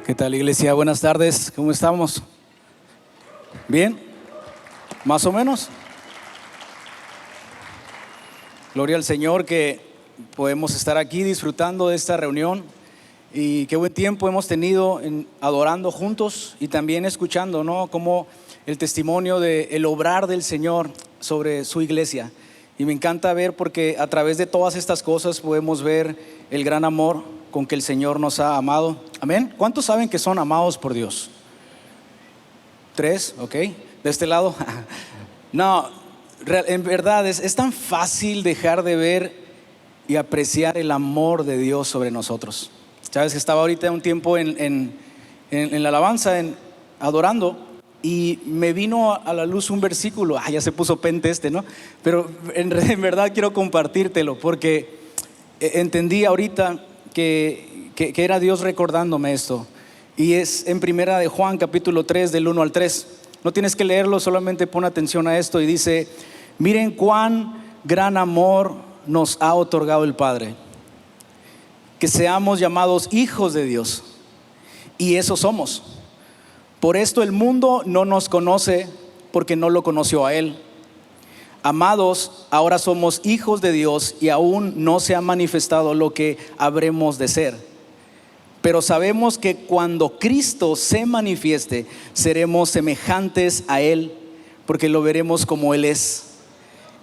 ¿Qué tal, iglesia? Buenas tardes, ¿cómo estamos? ¿Bien? ¿Más o menos? Gloria al Señor que podemos estar aquí disfrutando de esta reunión y qué buen tiempo hemos tenido adorando juntos y también escuchando, ¿no?, como el testimonio del obrar del Señor sobre su iglesia. Y me encanta ver porque a través de todas estas cosas podemos ver el gran amor con que el Señor nos ha amado. Amén. ¿Cuántos saben que son amados por Dios? 3, ok. De este lado. No, en verdad es tan fácil dejar de ver y apreciar el amor de Dios sobre nosotros. Sabes que estaba ahorita un tiempo en la alabanza, adorando, y me vino a la luz un versículo. Ya se puso pente ¿no? Pero en verdad quiero compartírtelo porque entendí ahorita que era Dios recordándome esto. Y es en primera de Juan capítulo 3 del 1 al 3. No tienes que leerlo, solamente pon atención a esto. Y dice: miren cuán gran amor nos ha otorgado el Padre, que seamos llamados hijos de Dios. Y eso somos. Por esto el mundo no nos conoce, porque no lo conoció a Él. Amados, ahora somos hijos de Dios y aún no se ha manifestado lo que habremos de ser. Pero sabemos que cuando Cristo se manifieste, seremos semejantes a Él, porque lo veremos como Él es.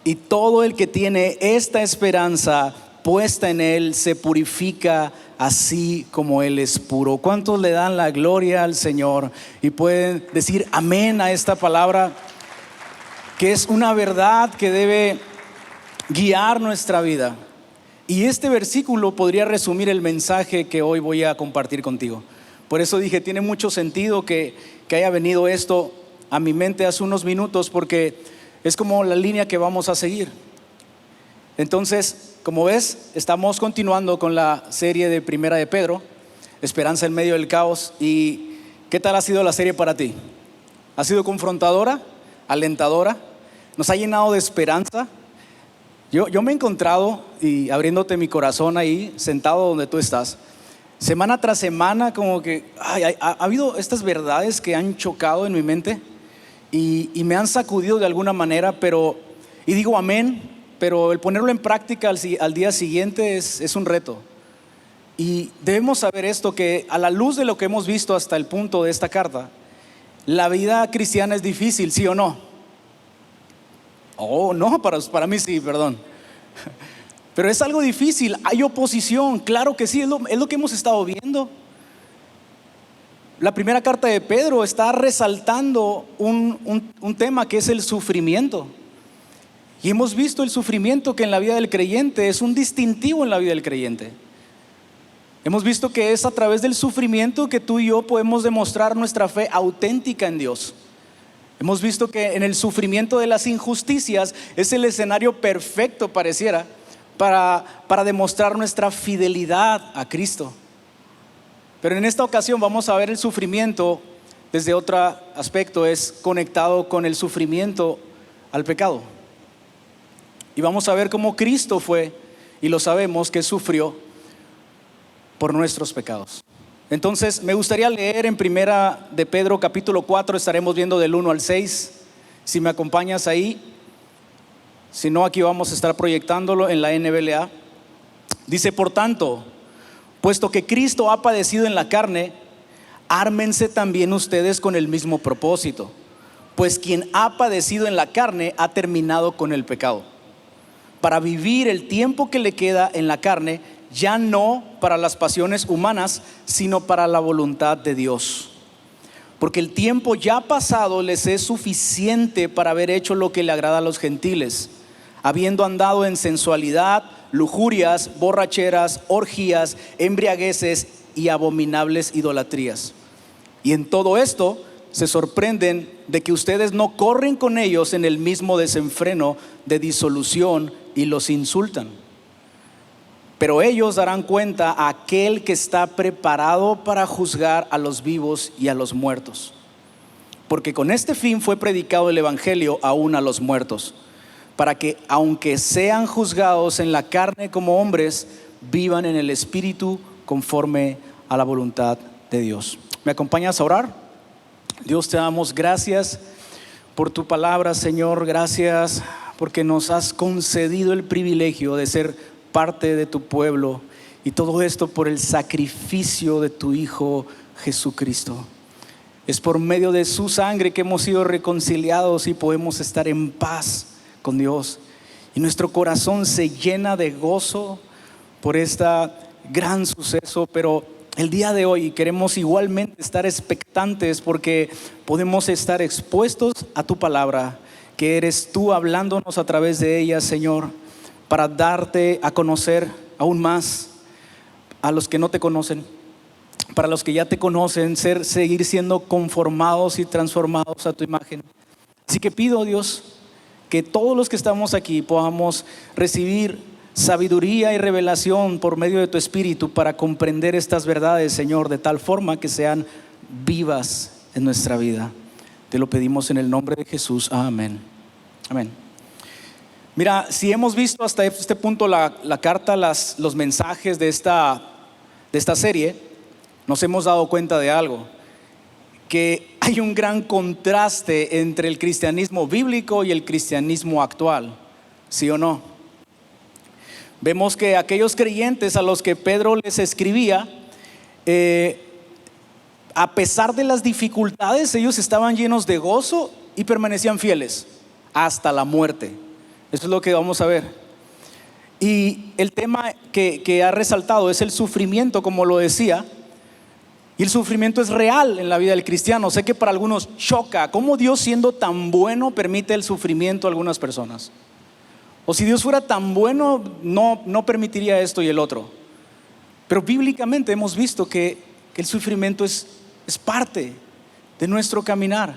Y todo el que tiene esta esperanza puesta en Él se purifica así como Él es puro. ¿Cuántos le dan la gloria al Señor y pueden decir amén a esta palabra? Que es una verdad que debe guiar nuestra vida. Y este versículo podría resumir el mensaje que hoy voy a compartir contigo. Por eso dije, tiene mucho sentido que haya venido esto a mi mente hace unos minutos, porque es como la línea que vamos a seguir. Entonces, como ves, estamos continuando con la serie de Primera de Pedro, Esperanza en medio del caos. ¿Y qué tal ha sido la serie para ti? ¿Ha sido confrontadora? ¿Alentadora? ¿Nos ha llenado de esperanza? Yo me he encontrado, y abriéndote mi corazón ahí, sentado donde tú estás, semana tras semana, como que ha habido estas verdades que han chocado en mi mente y me han sacudido de alguna manera, y digo amén, pero el ponerlo en práctica al día siguiente es un reto. Y debemos saber esto, que a la luz de lo que hemos visto hasta el punto de esta carta, la vida cristiana es difícil, ¿sí o no? No, para mí sí, perdón. Pero es algo difícil, hay oposición, claro que sí, es lo que hemos estado viendo. La primera carta de Pedro está resaltando un tema que es el sufrimiento. Y hemos visto el sufrimiento que en la vida del creyente es un distintivo en la vida del creyente. Hemos visto que es a través del sufrimiento que tú y yo podemos demostrar nuestra fe auténtica en Dios. Hemos visto que en el sufrimiento de las injusticias es el escenario perfecto, pareciera, para demostrar nuestra fidelidad a Cristo. Pero en esta ocasión vamos a ver el sufrimiento desde otro aspecto, es conectado con el sufrimiento al pecado. Y vamos a ver cómo Cristo fue, y lo sabemos, que sufrió por nuestros pecados. Entonces me gustaría leer en primera de Pedro capítulo 4, estaremos viendo del 1 al 6, si me acompañas ahí. Si no, aquí vamos a estar proyectándolo en la NBLA. Dice: por tanto, puesto que Cristo ha padecido en la carne, ármense también ustedes con el mismo propósito, pues quien ha padecido en la carne ha terminado con el pecado, para vivir el tiempo que le queda en la carne, ya no para las pasiones humanas, sino para la voluntad de Dios. Porque el tiempo ya pasado les es suficiente para haber hecho lo que le agrada a los gentiles, habiendo andado en sensualidad, lujurias, borracheras, orgías, embriagueces y abominables idolatrías. Y en todo esto se sorprenden de que ustedes no corren con ellos en el mismo desenfreno de disolución y los insultan. Pero ellos darán cuenta a aquel que está preparado para juzgar a los vivos y a los muertos. Porque con este fin fue predicado el evangelio aún a los muertos, para que aunque sean juzgados en la carne como hombres, vivan en el espíritu conforme a la voluntad de Dios. ¿Me acompañas a orar? Dios, te damos gracias por tu palabra, Señor. Gracias porque nos has concedido el privilegio de ser parte de tu pueblo, y todo esto por el sacrificio de tu Hijo Jesucristo. Es por medio de su sangre que hemos sido reconciliados y podemos estar en paz con Dios, y nuestro corazón se llena de gozo por este gran suceso. Pero el día de hoy queremos igualmente estar expectantes, porque podemos estar expuestos a tu palabra, que eres tú hablándonos a través de ella, Señor, para darte a conocer aún más a los que no te conocen, para los que ya te conocen, seguir siendo conformados y transformados a tu imagen. Así que pido, Dios, que todos los que estamos aquí podamos recibir sabiduría y revelación por medio de tu Espíritu para comprender estas verdades, Señor, de tal forma que sean vivas en nuestra vida. Te lo pedimos en el nombre de Jesús. Amén. Amén. Mira, si hemos visto hasta este punto la carta, los mensajes de esta serie, nos hemos dado cuenta de algo: que hay un gran contraste entre el cristianismo bíblico y el cristianismo actual. ¿Sí o no? Vemos que aquellos creyentes a los que Pedro les escribía, a pesar de las dificultades, ellos estaban llenos de gozo y permanecían fieles hasta la muerte. Eso es lo que vamos a ver. Y el tema que ha resaltado es el sufrimiento, como lo decía. Y el sufrimiento es real en la vida del cristiano. Sé que para algunos choca cómo Dios, siendo tan bueno, permite el sufrimiento a algunas personas. O si Dios fuera tan bueno, no permitiría esto y el otro. Pero bíblicamente hemos visto que el sufrimiento es parte de nuestro caminar.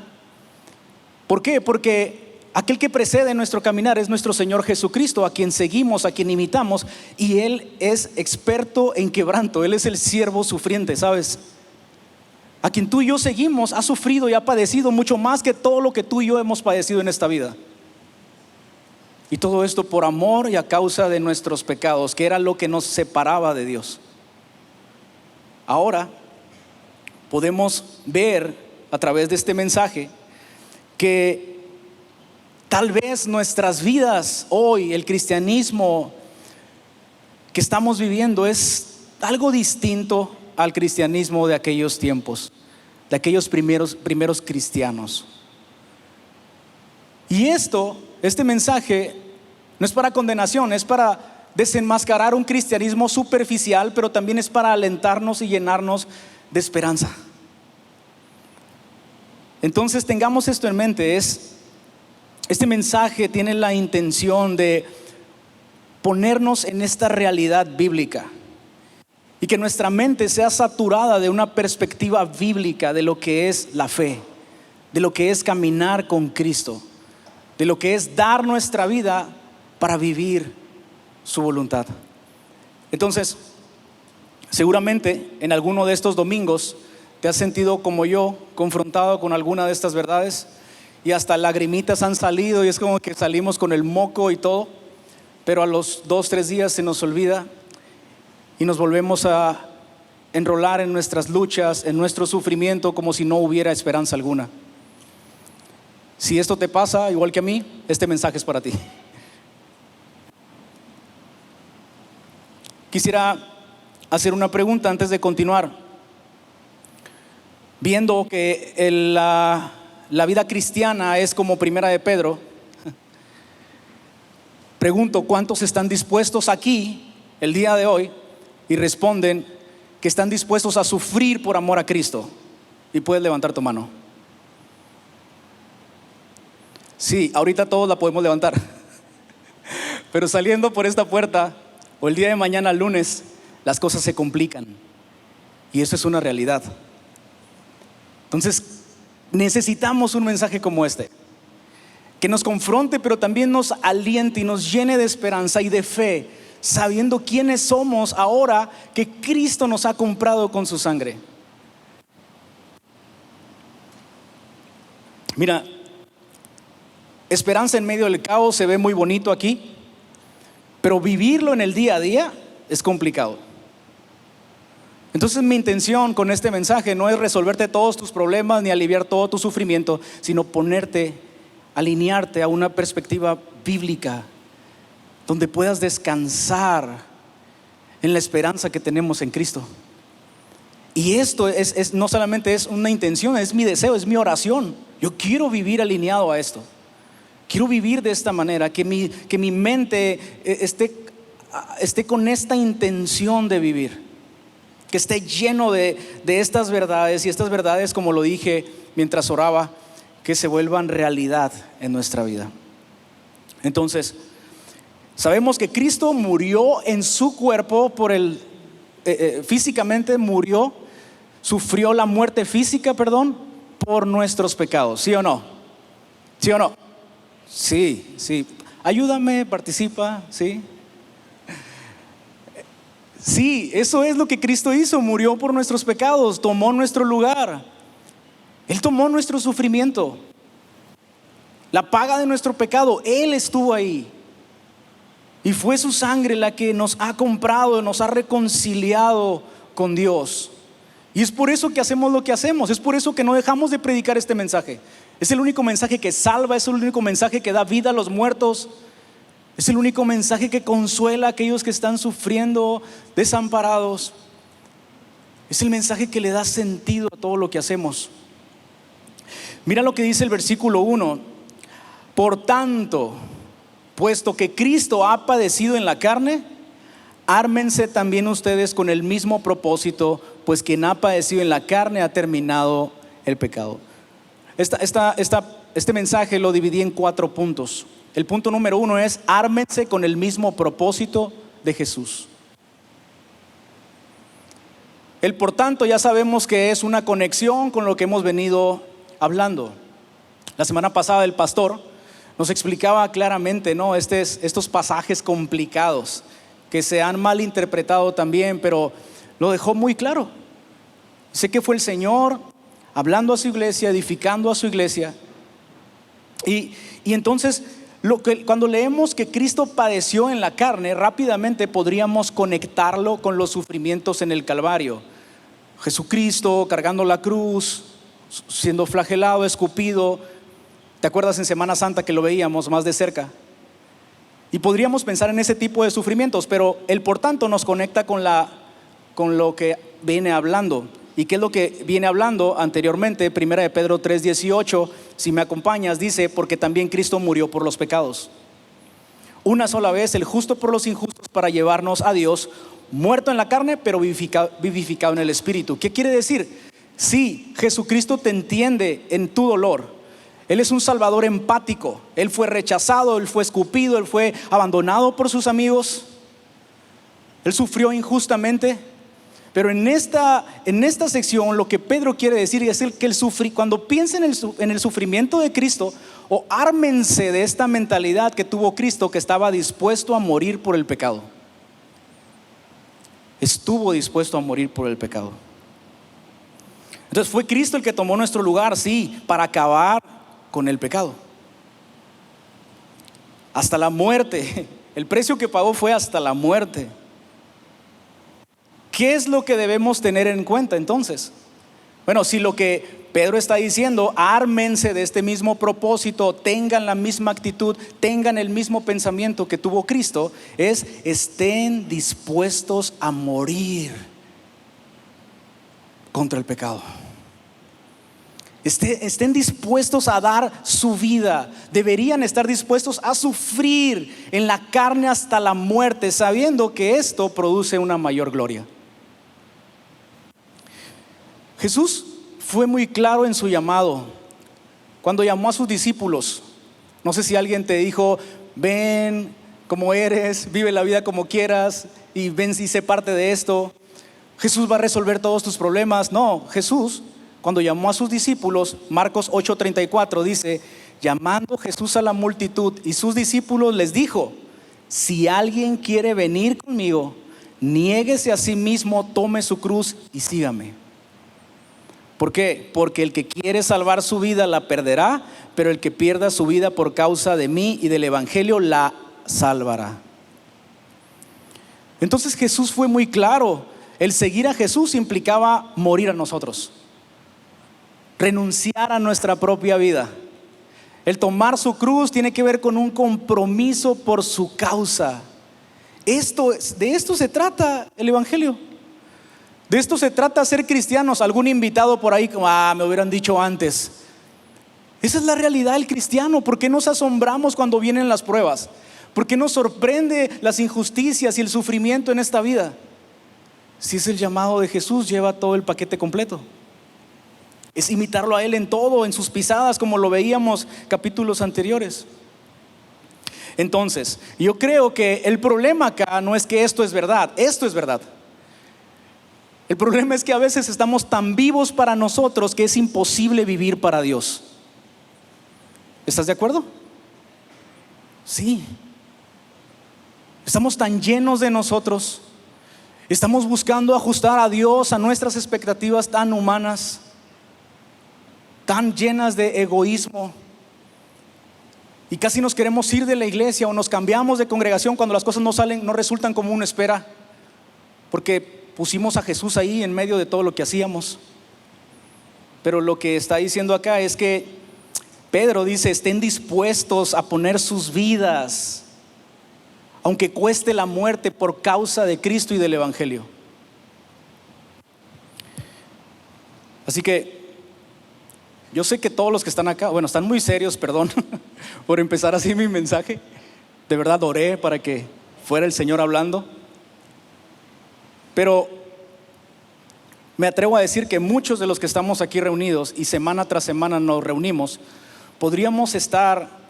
¿Por qué? Porque aquel que precede nuestro caminar es nuestro Señor Jesucristo, a quien seguimos, a quien imitamos, y Él es experto en quebranto. Él es el siervo sufriente, ¿sabes? A quien tú y yo seguimos ha sufrido y ha padecido mucho más que todo lo que tú y yo hemos padecido en esta vida. Y todo esto por amor y a causa de nuestros pecados, que era lo que nos separaba de Dios. Ahora podemos ver a través de este mensaje que tal vez nuestras vidas hoy, el cristianismo que estamos viviendo, es algo distinto al cristianismo de aquellos tiempos, de aquellos primeros cristianos. Y este mensaje no es para condenación, es para desenmascarar un cristianismo superficial, pero también es para alentarnos y llenarnos de esperanza. Entonces tengamos esto en mente. Este mensaje tiene la intención de ponernos en esta realidad bíblica, y que nuestra mente sea saturada de una perspectiva bíblica de lo que es la fe, de lo que es caminar con Cristo, de lo que es dar nuestra vida para vivir su voluntad. Entonces, seguramente en alguno de estos domingos te has sentido como yo, confrontado con alguna de estas verdades, y hasta lagrimitas han salido, y es como que salimos con el moco y todo, pero a los 2-3 días se nos olvida y nos volvemos a enrolar en nuestras luchas, en nuestro sufrimiento, como si no hubiera esperanza alguna. Si esto te pasa igual que a mí, este mensaje es para ti. Quisiera hacer una pregunta antes de continuar. Viendo que la vida cristiana es como Primera de Pedro, pregunto: ¿cuántos están dispuestos aquí el día de hoy? Y responden que están dispuestos a sufrir por amor a Cristo. Y puedes levantar tu mano. Sí, ahorita todos la podemos levantar. Pero saliendo por esta puerta, o el día de mañana, lunes, las cosas se complican. Y eso es una realidad. Entonces necesitamos un mensaje como este, que nos confronte, pero también nos aliente y nos llene de esperanza y de fe, sabiendo quiénes somos ahora que Cristo nos ha comprado con su sangre. Mira, esperanza en medio del caos se ve muy bonito aquí, pero vivirlo en el día a día es complicado. Entonces mi intención con este mensaje no es resolverte todos tus problemas ni aliviar todo tu sufrimiento, sino alinearte a una perspectiva bíblica donde puedas descansar en la esperanza que tenemos en Cristo. Y esto no solamente es una intención, es mi deseo, es mi oración. Yo quiero vivir alineado a esto. Quiero vivir de esta manera, que mi mente esté con esta intención de vivir, que esté lleno de estas verdades, y estas verdades, como lo dije mientras oraba, que se vuelvan realidad en nuestra vida. Entonces, sabemos que Cristo murió en su cuerpo físicamente murió, sufrió la muerte física, por nuestros pecados. ¿Sí o no? ¿Sí o no? Sí. Ayúdame, participa, ¿sí? Sí, eso es lo que Cristo hizo, murió por nuestros pecados, tomó nuestro lugar. Él tomó nuestro sufrimiento, la paga de nuestro pecado. Él estuvo ahí. Y fue su sangre la que nos ha comprado, nos ha reconciliado con Dios. Y es por eso que hacemos lo que hacemos. Es por eso que no dejamos de predicar este mensaje. Es el único mensaje que salva, es el único mensaje que da vida a los muertos. Es el único mensaje que consuela a aquellos que están sufriendo, desamparados. Es el mensaje que le da sentido a todo lo que hacemos. Mira lo que dice el versículo 1. Por tanto, puesto que Cristo ha padecido en la carne, ármense también ustedes con el mismo propósito, pues quien ha padecido en la carne ha terminado el pecado. Este mensaje lo dividí en 4 puntos. El punto número 1 es: ármense con el mismo propósito de Jesús. El por tanto ya sabemos que es una conexión con lo que hemos venido hablando. La semana pasada el pastor nos explicaba claramente, ¿no? Estos pasajes complicados que se han malinterpretado también, pero lo dejó muy claro. Sé que fue el Señor hablando a su iglesia, edificando a su iglesia. Y entonces cuando leemos que Cristo padeció en la carne, rápidamente podríamos conectarlo con los sufrimientos en el Calvario. Jesucristo cargando la cruz, siendo flagelado, escupido. ¿Te acuerdas en Semana Santa que lo veíamos más de cerca? Y podríamos pensar en ese tipo de sufrimientos, pero el por tanto nos conecta con lo que viene hablando. ¿Y qué es lo que viene hablando anteriormente? Primera de Pedro 3:18, si me acompañas, dice: porque también Cristo murió por los pecados, una sola vez, el justo por los injustos, para llevarnos a Dios, muerto en la carne, pero vivificado en el Espíritu. ¿Qué quiere decir? Sí, Jesucristo te entiende en tu dolor. Él es un Salvador empático. Él fue rechazado, Él fue escupido, Él fue abandonado por sus amigos. Él sufrió injustamente. Pero en esta sección lo que Pedro quiere decir es que cuando piensen en el sufrimiento de Cristo, o ármense de esta mentalidad que tuvo Cristo, que estaba dispuesto a morir por el pecado. Estuvo dispuesto a morir por el pecado. Entonces fue Cristo el que tomó nuestro lugar, sí, para acabar con el pecado. Hasta la muerte. El precio que pagó fue hasta la muerte. ¿Qué es lo que debemos tener en cuenta entonces? Bueno, si lo que Pedro está diciendo, ármense de este mismo propósito, tengan la misma actitud, tengan el mismo pensamiento que tuvo Cristo, estén dispuestos a morir contra el pecado. Estén dispuestos a dar su vida. Deberían estar dispuestos a sufrir en la carne hasta la muerte, sabiendo que esto produce una mayor gloria. Jesús fue muy claro en su llamado. Cuando llamó a sus discípulos, no sé si alguien te dijo: ven como eres, vive la vida como quieras, y ven y sé parte de esto. Jesús va a resolver todos tus problemas. No, Jesús, cuando llamó a sus discípulos, Marcos 8:34 dice: llamando Jesús a la multitud y sus discípulos les dijo: si alguien quiere venir conmigo, niéguese a sí mismo, tome su cruz y sígame. ¿Por qué? Porque el que quiere salvar su vida la perderá, pero el que pierda su vida por causa de mí y del evangelio la salvará. Entonces Jesús fue muy claro. el seguir a Jesús implicaba morir a nosotros, renunciar a nuestra propia vida. El tomar su cruz tiene que ver con un compromiso por su causa. De esto se trata el evangelio. De esto se trata ser cristianos. Algún invitado por ahí como, me hubieran dicho antes. Esa es la realidad del cristiano. ¿Por qué nos asombramos cuando vienen las pruebas? ¿Por qué nos sorprende las injusticias y el sufrimiento en esta vida? Si es el llamado de Jesús, lleva todo el paquete completo. Es imitarlo a Él en todo, en sus pisadas, como lo veíamos capítulos anteriores. Entonces, yo creo que el problema acá no es que esto es verdad. Esto es verdad. El problema es que a veces estamos tan vivos para nosotros que es imposible vivir para Dios. ¿Estás de acuerdo? Sí. Estamos tan llenos de nosotros. Estamos buscando ajustar a Dios a nuestras expectativas tan humanas, tan llenas de egoísmo, y casi nos queremos ir de la iglesia o nos cambiamos de congregación cuando las cosas no resultan como uno espera, porque pusimos a Jesús ahí en medio de todo lo que hacíamos. Pero lo que está diciendo acá es que Pedro dice: estén dispuestos a poner sus vidas, aunque cueste la muerte, por causa de Cristo y del evangelio. Así que yo sé que todos los que están acá, están muy serios, perdón por empezar así mi mensaje. De verdad oré para que fuera el Señor hablando. Pero me atrevo a decir que muchos de los que estamos aquí reunidos y semana tras semana nos reunimos, podríamos estar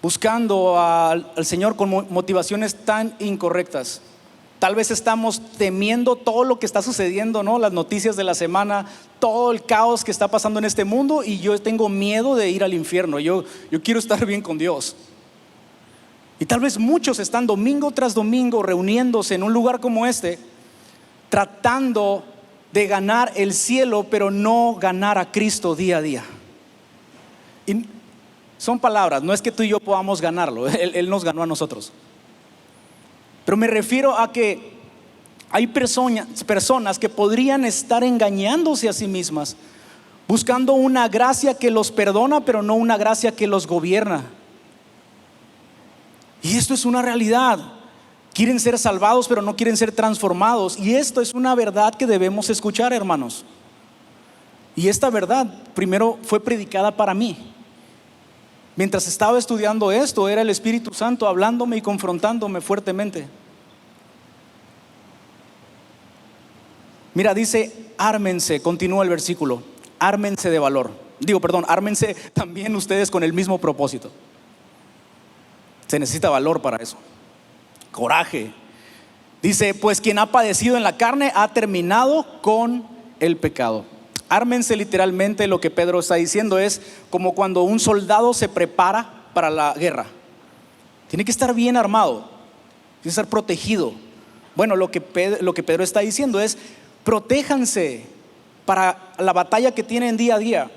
buscando al Señor con motivaciones tan incorrectas. Tal vez estamos temiendo todo lo que está sucediendo, ¿no? Las noticias de la semana, todo el caos que está pasando en este mundo, y yo tengo miedo de ir al infierno. Yo quiero estar bien con Dios. Y tal vez muchos están domingo tras domingo reuniéndose en un lugar como este, tratando de ganar el cielo, pero no ganar a Cristo día a día. Y son palabras, no es que tú y yo podamos ganarlo. Él nos ganó a nosotros. Pero me refiero a que hay personas que podrían estar engañándose a sí mismas, buscando una gracia que los perdona, pero no una gracia que los gobierna. Y esto es una realidad. Quieren ser salvados, pero no quieren ser transformados. Y esto es una verdad que debemos escuchar, hermanos. Y esta verdad primero fue predicada para mí. Mientras estaba estudiando esto, era el Espíritu Santo hablándome y confrontándome fuertemente. Mira, dice: ármense, continúa el versículo, ármense de valor. Ármense también ustedes con el mismo propósito. Se necesita valor para eso, coraje. Dice: pues quien ha padecido en la carne ha terminado con el pecado. Ármense, literalmente lo que Pedro está diciendo es como cuando un soldado se prepara para la guerra. Tiene que estar bien armado, tiene que estar protegido. Bueno, lo que Pedro está diciendo es: protéjanse para la batalla que tienen día a día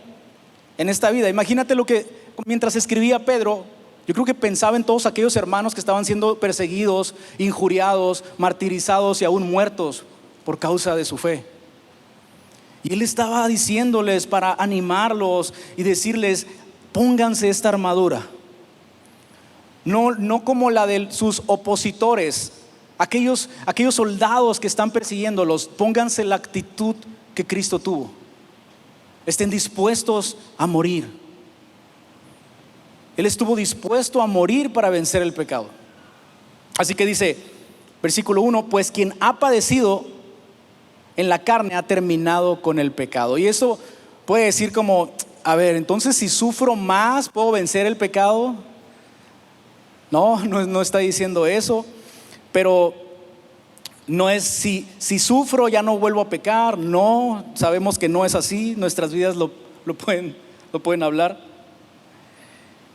en esta vida. Imagínate lo que, mientras escribía Pedro, yo creo que pensaba en todos aquellos hermanos que estaban siendo perseguidos, injuriados, martirizados y aún muertos por causa de su fe. Y él estaba diciéndoles para animarlos y decirles: pónganse esta armadura. No como la de sus opositores, aquellos soldados que están persiguiéndolos. Pónganse la actitud que Cristo tuvo. Estén dispuestos a morir. Él estuvo dispuesto a morir para vencer el pecado. Así que dice, versículo 1: pues quien ha padecido en la carne ha terminado con el pecado. Y eso puede decir como: entonces si sufro más, ¿puedo vencer el pecado? No está diciendo eso. Pero no es si sufro ya no vuelvo a pecar. No, sabemos que no es así. Nuestras vidas lo pueden hablar.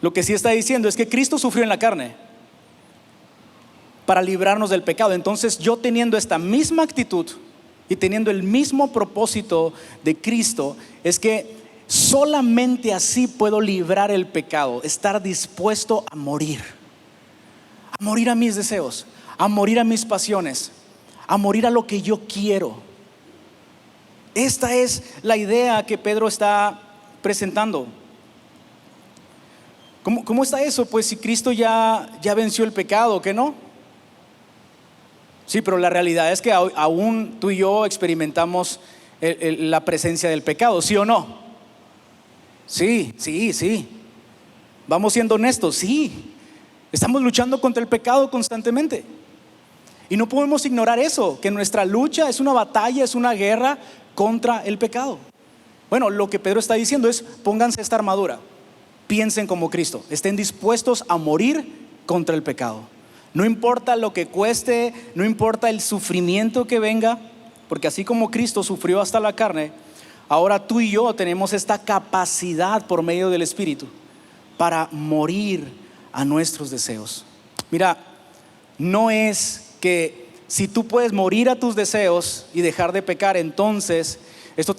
Lo que sí está diciendo es que Cristo sufrió en la carne para librarnos del pecado. Entonces yo, teniendo esta misma actitud y teniendo el mismo propósito de Cristo, es que solamente así puedo librar el pecado. Estar dispuesto a morir a mis deseos, a morir a mis pasiones, a morir a lo que yo quiero. Esta es la idea que Pedro está presentando. ¿Cómo está eso? Pues si Cristo ya venció el pecado, ¿qué no? Sí, pero la realidad es que aún tú y yo experimentamos la presencia del pecado, ¿sí o no? Sí. Vamos siendo honestos, sí. Estamos luchando contra el pecado constantemente. Y no podemos ignorar eso, que nuestra lucha es una batalla, es una guerra contra el pecado. Bueno, lo que Pedro está diciendo es: pónganse esta armadura, piensen como Cristo, estén dispuestos a morir contra el pecado. No importa lo que cueste, no importa el sufrimiento que venga, porque así como Cristo sufrió hasta la carne, ahora tú y yo tenemos esta capacidad por medio del Espíritu para morir a nuestros deseos. Mira, no es que si tú puedes morir a tus deseos y dejar de pecar, entonces esto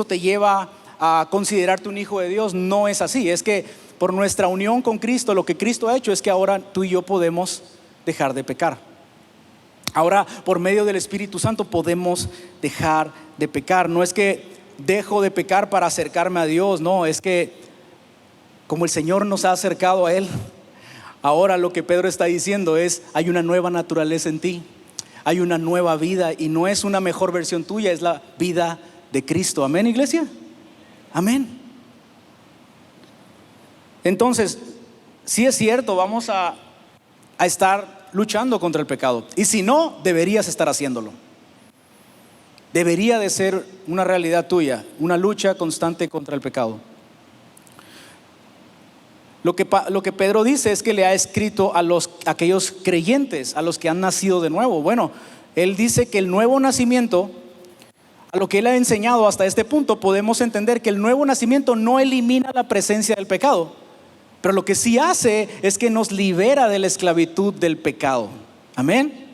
te lleva a considerarte un hijo de Dios. No es así. Es que por nuestra unión con Cristo, lo que Cristo ha hecho es que ahora tú y yo podemos dejar de pecar. Ahora por medio del Espíritu Santo podemos dejar de pecar. No es que dejo de pecar para acercarme a Dios, no, es que como el Señor nos ha acercado a Él, ahora lo que Pedro está diciendo es: hay una nueva naturaleza en ti, hay una nueva vida, y no es una mejor versión tuya, es la vida de Cristo. Amén, iglesia. Amén. Entonces, sí es cierto, vamos a estar luchando contra el pecado, y si no, deberías estar haciéndolo. Debería de ser una realidad tuya, una lucha constante contra el pecado. Lo que Pedro dice es que le ha escrito a aquellos creyentes, a los que han nacido de nuevo. Bueno, él dice que el nuevo nacimiento, a lo que él ha enseñado hasta este punto, podemos entender que el nuevo nacimiento no elimina la presencia del pecado, pero lo que sí hace es que nos libera de la esclavitud del pecado. Amén.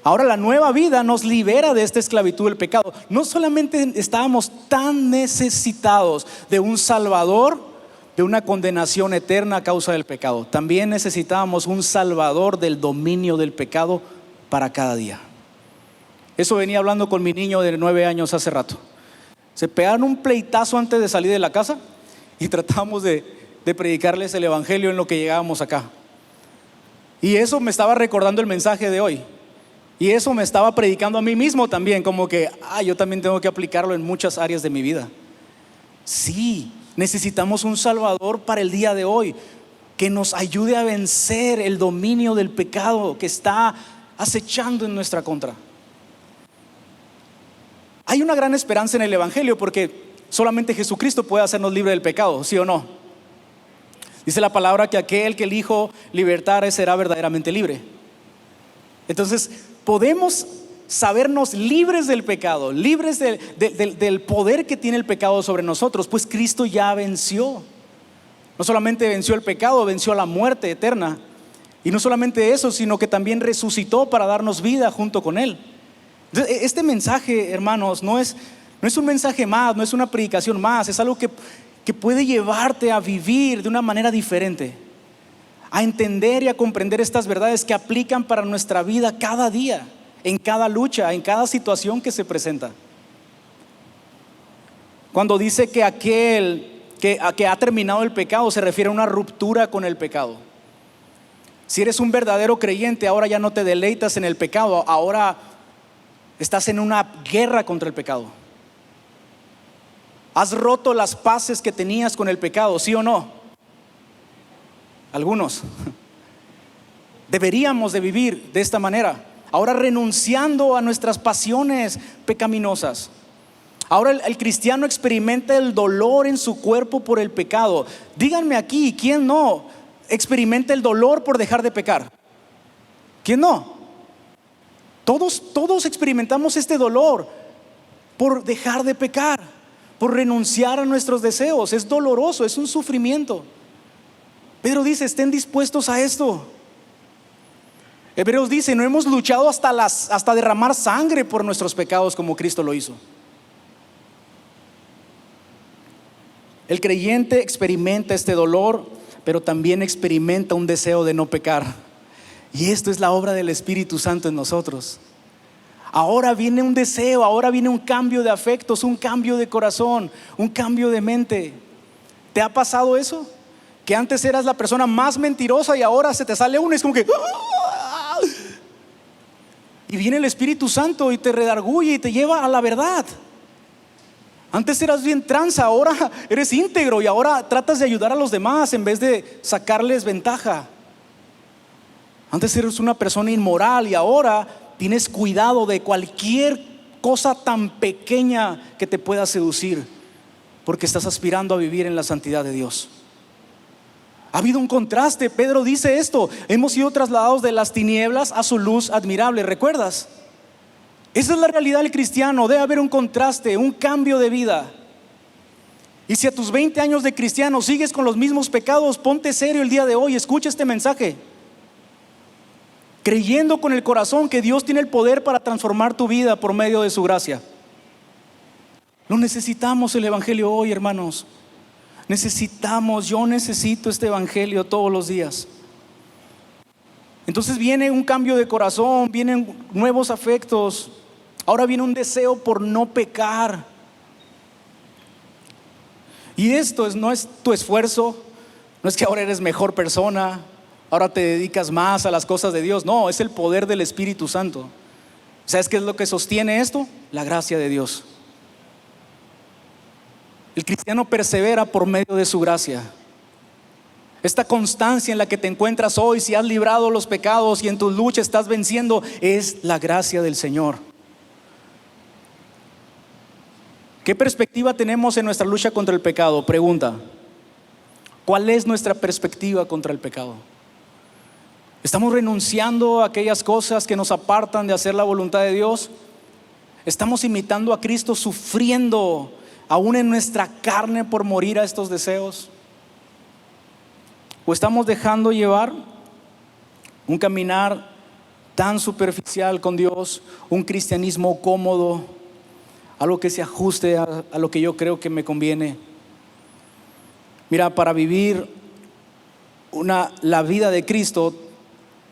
Ahora la nueva vida nos libera de esta esclavitud del pecado. No solamente estábamos tan necesitados de un Salvador de una condenación eterna a causa del pecado, también necesitábamos un Salvador del dominio del pecado para cada día. Eso venía hablando con mi niño de 9 años hace rato. Se pegaron un pleitazo antes de salir de la casa y tratábamos de predicarles el evangelio en lo que llegábamos acá. Y eso me estaba recordando el mensaje de hoy, y eso me estaba predicando a mí mismo también, como que yo también tengo que aplicarlo en muchas áreas de mi vida. Sí, necesitamos un Salvador para el día de hoy, que nos ayude a vencer el dominio del pecado que está acechando en nuestra contra. Hay una gran esperanza en el evangelio, porque solamente Jesucristo puede hacernos libre del pecado, ¿sí o no? Dice la palabra que aquel que el Hijo libertare será verdaderamente libre. Entonces podemos sabernos libres del pecado, libres del poder que tiene el pecado sobre nosotros, pues Cristo ya venció. No solamente venció el pecado, venció la muerte eterna. Y no solamente eso, sino que también resucitó para darnos vida junto con Él. Entonces, este mensaje, hermanos, no es un mensaje más, no es una predicación más, es algo que puede llevarte a vivir de una manera diferente, a entender y a comprender estas verdades que aplican para nuestra vida cada día, en cada lucha, en cada situación que se presenta. Cuando dice que aquel que ha terminado el pecado, se refiere a una ruptura con el pecado. Si eres un verdadero creyente, ahora ya no te deleitas en el pecado, ahora estás en una guerra contra el pecado. Has roto las paces que tenías con el pecado, ¿sí o no? Algunos. Deberíamos de vivir de esta manera, ahora renunciando a nuestras pasiones pecaminosas. Ahora el cristiano experimenta el dolor en su cuerpo por el pecado. Díganme aquí, ¿quién no experimenta el dolor por dejar de pecar? ¿Quién no? Todos experimentamos este dolor por dejar de pecar, por renunciar a nuestros deseos. Es doloroso, es un sufrimiento. Pedro dice: estén dispuestos a esto. Hebreos dice: no hemos luchado hasta derramar sangre por nuestros pecados como Cristo lo hizo. El creyente experimenta este dolor, pero también experimenta un deseo de no pecar. Y esto es la obra del Espíritu Santo en nosotros. Ahora viene un deseo, ahora viene un cambio de afectos, un cambio de corazón, un cambio de mente. ¿Te ha pasado eso? Que antes eras la persona más mentirosa y ahora se te sale uno y es como que ¡ah! Y viene el Espíritu Santo y te redarguye y te lleva a la verdad. Antes eras bien tranza, ahora eres íntegro y ahora tratas de ayudar a los demás en vez de sacarles ventaja. Antes eres una persona inmoral y ahora tienes cuidado de cualquier cosa tan pequeña que te pueda seducir, porque estás aspirando a vivir en la santidad de Dios. Ha habido un contraste. Pedro dice esto: hemos sido trasladados de las tinieblas a su luz admirable. ¿Recuerdas? Esa es la realidad del cristiano. Debe haber un contraste, un cambio de vida. Y si a tus 20 años de cristiano sigues con los mismos pecados, ponte serio el día de hoy. Escucha este mensaje, creyendo con el corazón que Dios tiene el poder para transformar tu vida por medio de su gracia. Lo necesitamos el evangelio hoy, hermanos. Yo necesito este evangelio todos los días. Entonces viene un cambio de corazón, vienen nuevos afectos. Ahora viene un deseo por no pecar. Y esto no es tu esfuerzo, no es que ahora eres mejor persona, ahora te dedicas más a las cosas de Dios. No, es el poder del Espíritu Santo. ¿Sabes qué es lo que sostiene esto? La gracia de Dios. El cristiano persevera por medio de su gracia. Esta constancia en la que te encuentras hoy, si has librado los pecados y en tu lucha estás venciendo, es la gracia del Señor. ¿Qué perspectiva tenemos en nuestra lucha contra el pecado? Pregunta. ¿Cuál es nuestra perspectiva contra el pecado? ¿Estamos renunciando a aquellas cosas que nos apartan de hacer la voluntad de Dios? ¿Estamos imitando a Cristo sufriendo aún en nuestra carne por morir a estos deseos? ¿O estamos dejando llevar un caminar tan superficial con Dios, un cristianismo cómodo, algo que se ajuste a lo que yo creo que me conviene? Mira, para vivir la vida de Cristo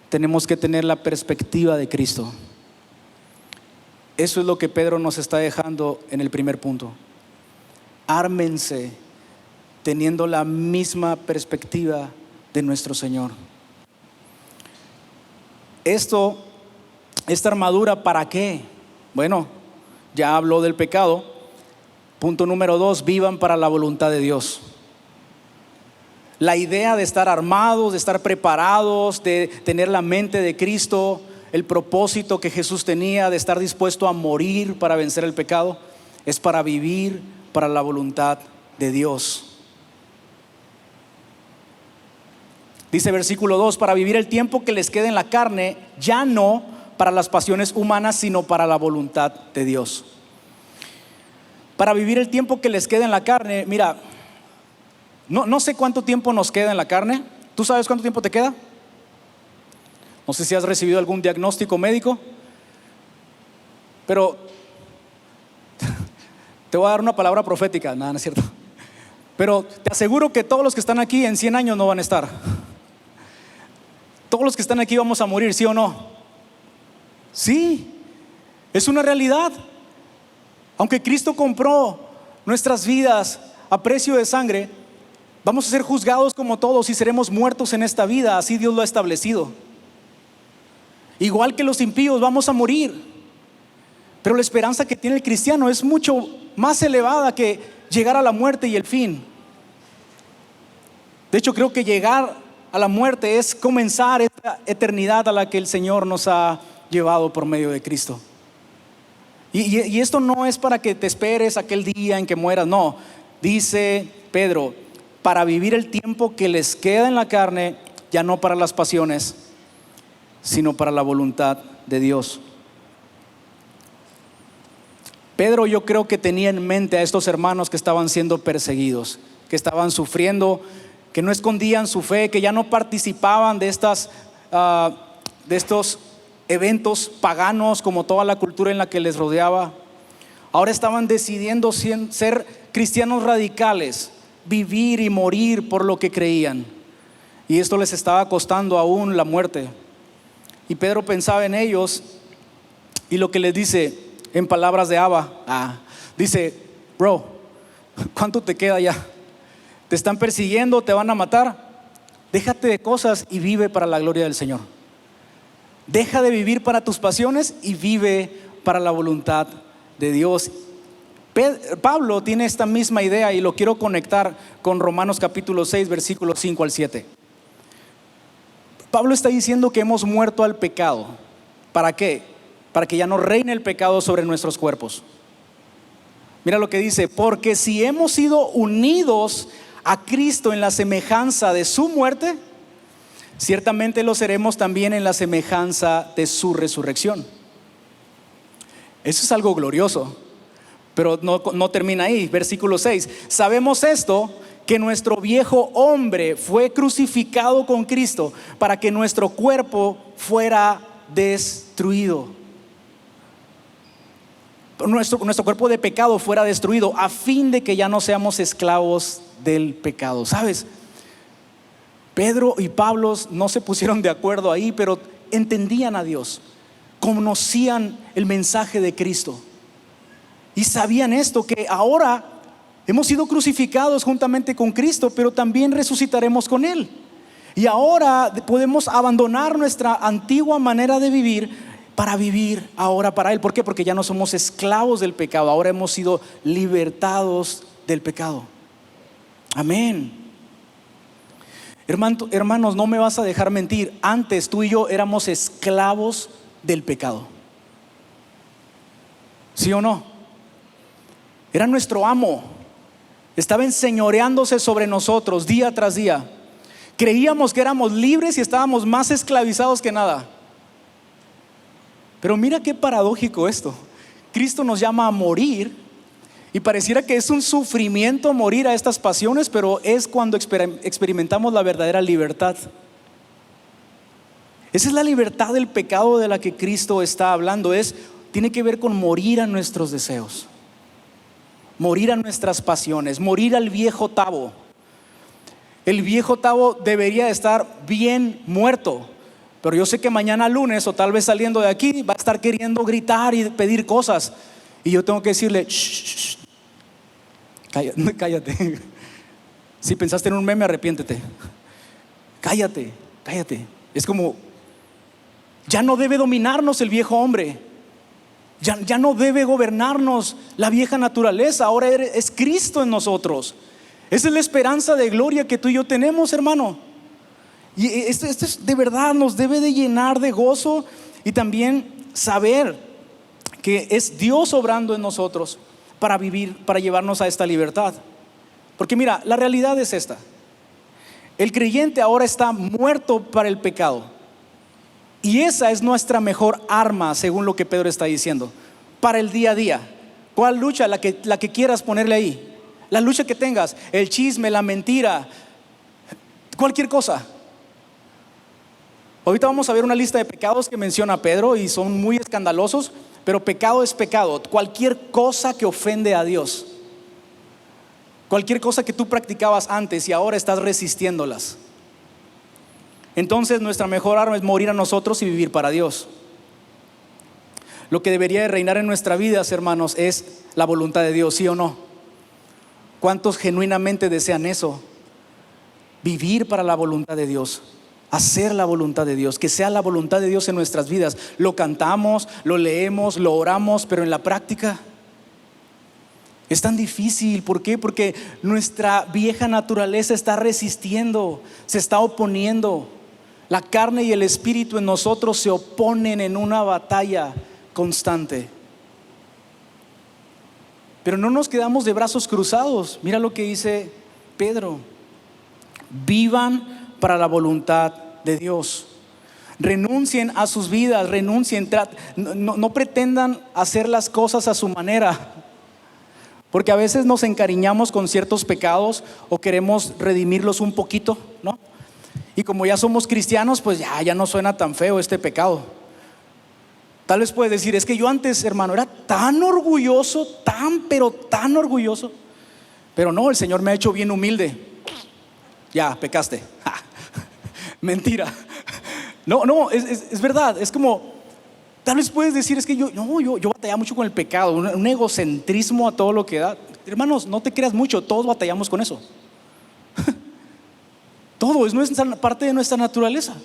tenemos que tener la perspectiva de Cristo. Eso es lo que Pedro nos está dejando en el primer punto. Ármense teniendo la misma perspectiva de nuestro Señor. Esta armadura, ¿para qué? Bueno, ya habló del pecado. Punto número 2, vivan para la voluntad de Dios. La idea de estar armados, de estar preparados, de tener la mente de Cristo, el propósito que Jesús tenía de estar dispuesto a morir para vencer el pecado, es para vivir para la voluntad de Dios. Dice versículo 2: para vivir el tiempo que les quede en la carne, ya no para las pasiones humanas, sino para la voluntad de Dios. Para vivir el tiempo que les quede en la carne, mira, no sé cuánto tiempo nos queda en la carne. ¿Tú sabes cuánto tiempo te queda? No sé si has recibido algún diagnóstico médico, pero te voy a dar una palabra profética. Nada, no es cierto. Pero te aseguro que todos los que están aquí en 100 años no van a estar. Todos los que están aquí vamos a morir, ¿sí o no? Sí, es una realidad. Aunque Cristo compró nuestras vidas a precio de sangre, vamos a ser juzgados como todos y seremos muertos en esta vida. Así Dios lo ha establecido. Igual que los impíos vamos a morir. Pero la esperanza que tiene el cristiano es mucho más elevada que llegar a la muerte y el fin. De hecho, creo que llegar a la muerte es comenzar esta eternidad a la que el Señor nos ha llevado por medio de Cristo. Y esto no es para que te esperes aquel día en que mueras. No, dice Pedro, para vivir el tiempo que les queda en la carne, ya no para las pasiones, sino para la voluntad de Dios. Pedro, yo creo que tenía en mente a estos hermanos que estaban siendo perseguidos, que estaban sufriendo, que no escondían su fe, que ya no participaban de estos eventos paganos como toda la cultura en la que les rodeaba. Ahora estaban decidiendo ser cristianos radicales, vivir y morir por lo que creían, y esto les estaba costando aún la muerte. Y Pedro pensaba en ellos Y lo que les dice en palabras de Abba, dice: bro, ¿cuánto te queda ya? Te están persiguiendo, te van a matar. Déjate de cosas y vive para la gloria del Señor. Deja de vivir para tus pasiones y vive para la voluntad de Dios. Pablo tiene esta misma idea y lo quiero conectar con Romanos capítulo 6, versículos 5 al 7. Pablo está diciendo que hemos muerto al pecado. ¿Para qué? Para que ya no reine el pecado sobre nuestros cuerpos. Mira lo que dice: porque si hemos sido unidos a Cristo en la semejanza de su muerte, ciertamente lo seremos también en la semejanza de su resurrección. Eso es algo glorioso, pero no termina ahí. Versículo 6: sabemos esto, que nuestro viejo hombre fue crucificado con Cristo para que nuestro cuerpo fuera destruido. Nuestro cuerpo de pecado fuera destruido, a fin de que ya no seamos esclavos del pecado. ¿Sabes? Pedro y Pablo no se pusieron de acuerdo ahí, pero entendían a Dios, conocían el mensaje de Cristo y sabían esto, que ahora hemos sido crucificados juntamente con Cristo, pero también resucitaremos con Él. Y ahora podemos abandonar nuestra antigua manera de vivir para vivir ahora para Él. ¿Por qué? Porque ya no somos esclavos del pecado, ahora hemos sido libertados del pecado. Amén. Hermanos, no me vas a dejar mentir. Antes tú y yo éramos esclavos del pecado. ¿Sí o no? Era nuestro amo. Estaba enseñoreándose sobre nosotros día tras día. Creíamos que éramos libres y estábamos más esclavizados que nada. Pero mira qué paradójico esto. Cristo nos llama a morir y pareciera que es un sufrimiento morir a estas pasiones, pero es cuando experimentamos la verdadera libertad. Esa es la libertad del pecado de la que Cristo está hablando. Tiene que ver con morir a nuestros deseos, morir a nuestras pasiones, morir al viejo Tavo. El viejo Tavo debería estar bien muerto, pero yo sé que mañana lunes o tal vez saliendo de aquí va a estar queriendo gritar y pedir cosas, y yo tengo que decirle: shh, cállate. Si pensaste en un meme, arrepiéntete. Cállate. Es como, ya no debe dominarnos el viejo hombre, ya no debe gobernarnos la vieja naturaleza. Ahora es Cristo en nosotros. Esa es la esperanza de gloria que tú y yo tenemos, hermano. Y esto es, de verdad nos debe de llenar de gozo, y también saber que es Dios obrando en nosotros para vivir, para llevarnos a esta libertad. Porque mira, la realidad es esta: el creyente ahora está muerto para el pecado, y esa es nuestra mejor arma, según lo que Pedro está diciendo, para el día a día. ¿Cuál lucha? La que quieras ponerle ahí. La lucha que tengas, el chisme, la mentira, cualquier cosa. Ahorita vamos a ver una lista de pecados que menciona Pedro y son muy escandalosos, pero pecado es pecado. Cualquier cosa que ofende a Dios, cualquier cosa que tú practicabas antes y ahora estás resistiéndolas. Entonces nuestra mejor arma es morir a nosotros y vivir para Dios. Lo que debería de reinar en nuestra vida, hermanos, es la voluntad de Dios, ¿sí o no? ¿Cuántos genuinamente desean eso? Vivir para la voluntad de Dios, hacer la voluntad de Dios, que sea la voluntad de Dios en nuestras vidas. Lo cantamos, lo leemos, lo oramos, pero en la práctica es tan difícil. ¿Por qué? Porque nuestra vieja naturaleza está resistiendo, se está oponiendo. La carne y el espíritu en nosotros se oponen en una batalla constante. Pero no nos quedamos de brazos cruzados. Mira lo que dice Pedro: vivan para la voluntad de Dios. Renuncien a sus vidas, no pretendan hacer las cosas a su manera, porque a veces nos encariñamos con ciertos pecados o queremos redimirlos un poquito, ¿no? Y como ya somos cristianos, pues ya no suena tan feo este pecado. Tal vez puedes decir: es que yo antes, hermano, era tan orgulloso, pero tan orgulloso. Pero no, el Señor me ha hecho bien humilde. Ya, pecaste. Mentira. No, es verdad. Es como Tal vez puedes decir, es que yo batallaba mucho con el pecado, un egocentrismo a todo lo que da. Hermanos, no te creas mucho, todos batallamos con eso. Todo es parte de nuestra naturaleza,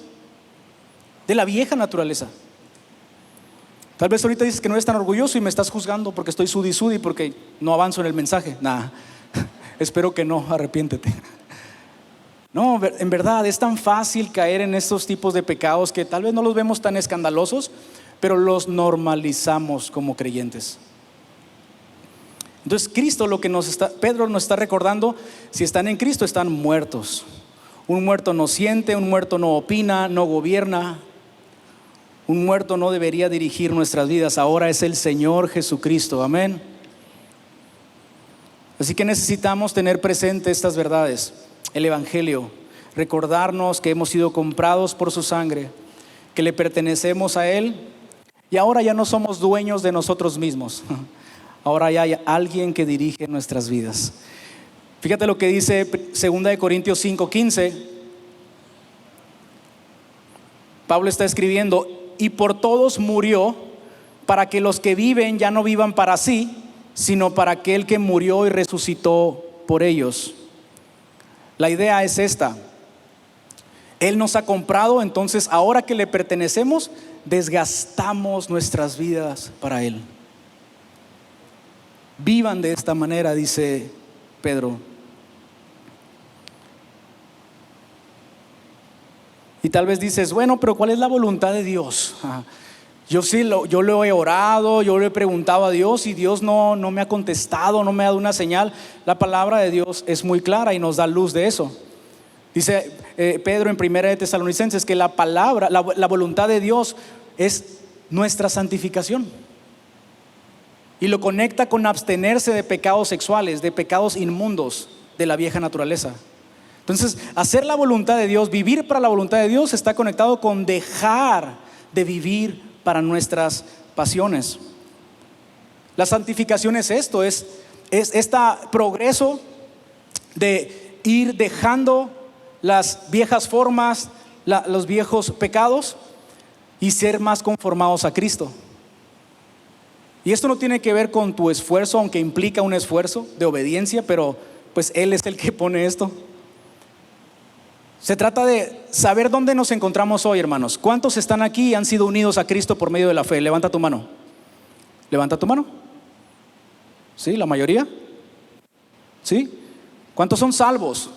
de la vieja naturaleza. Tal vez ahorita dices que no eres tan orgulloso y me estás juzgando porque estoy sudi porque no avanzo en el mensaje. Espero que no, arrepiéntete. No, en verdad es tan fácil caer en estos tipos de pecados que tal vez no los vemos tan escandalosos, pero los normalizamos como creyentes. Entonces Cristo, Pedro nos está recordando, si están en Cristo están muertos. Un muerto no siente, un muerto no opina, no gobierna. Un muerto no debería dirigir nuestras vidas. Ahora es el Señor Jesucristo, amén. Así que necesitamos tener presente estas verdades, el Evangelio, recordarnos que hemos sido comprados por su sangre, que le pertenecemos a Él y ahora ya no somos dueños de nosotros mismos. Ahora ya hay alguien que dirige nuestras vidas. Fíjate lo que dice 2 Corintios 5:15. Pablo está escribiendo: y por todos murió, para que los que viven ya no vivan para sí, sino para aquel que murió y resucitó por ellos. La idea es esta: Él nos ha comprado, entonces ahora que le pertenecemos, desgastamos nuestras vidas para Él. Vivan de esta manera, dice Pedro. Y tal vez dices, bueno, pero ¿cuál es la voluntad de Dios? Yo lo he orado, yo le he preguntado a Dios y Dios no me ha contestado, no me ha dado una señal. La palabra de Dios es muy clara y nos da luz de eso. Dice Pedro en 1 de Tesalonicenses que la voluntad de Dios es nuestra santificación. Y lo conecta con abstenerse de pecados sexuales, de pecados inmundos de la vieja naturaleza. Entonces, hacer la voluntad de Dios, vivir para la voluntad de Dios, está conectado con dejar de vivir para nuestras pasiones. La santificación es esto, es este progreso de ir dejando las viejas formas, los viejos pecados y ser más conformados a Cristo. Y esto no tiene que ver con tu esfuerzo, aunque implica un esfuerzo de obediencia, pero pues Él es el que pone esto. Se trata de saber dónde nos encontramos hoy, hermanos. ¿Cuántos están aquí y han sido unidos a Cristo por medio de la fe? Levanta tu mano. Levanta tu mano. ¿Sí? ¿La mayoría? ¿Sí? ¿Cuántos son salvos?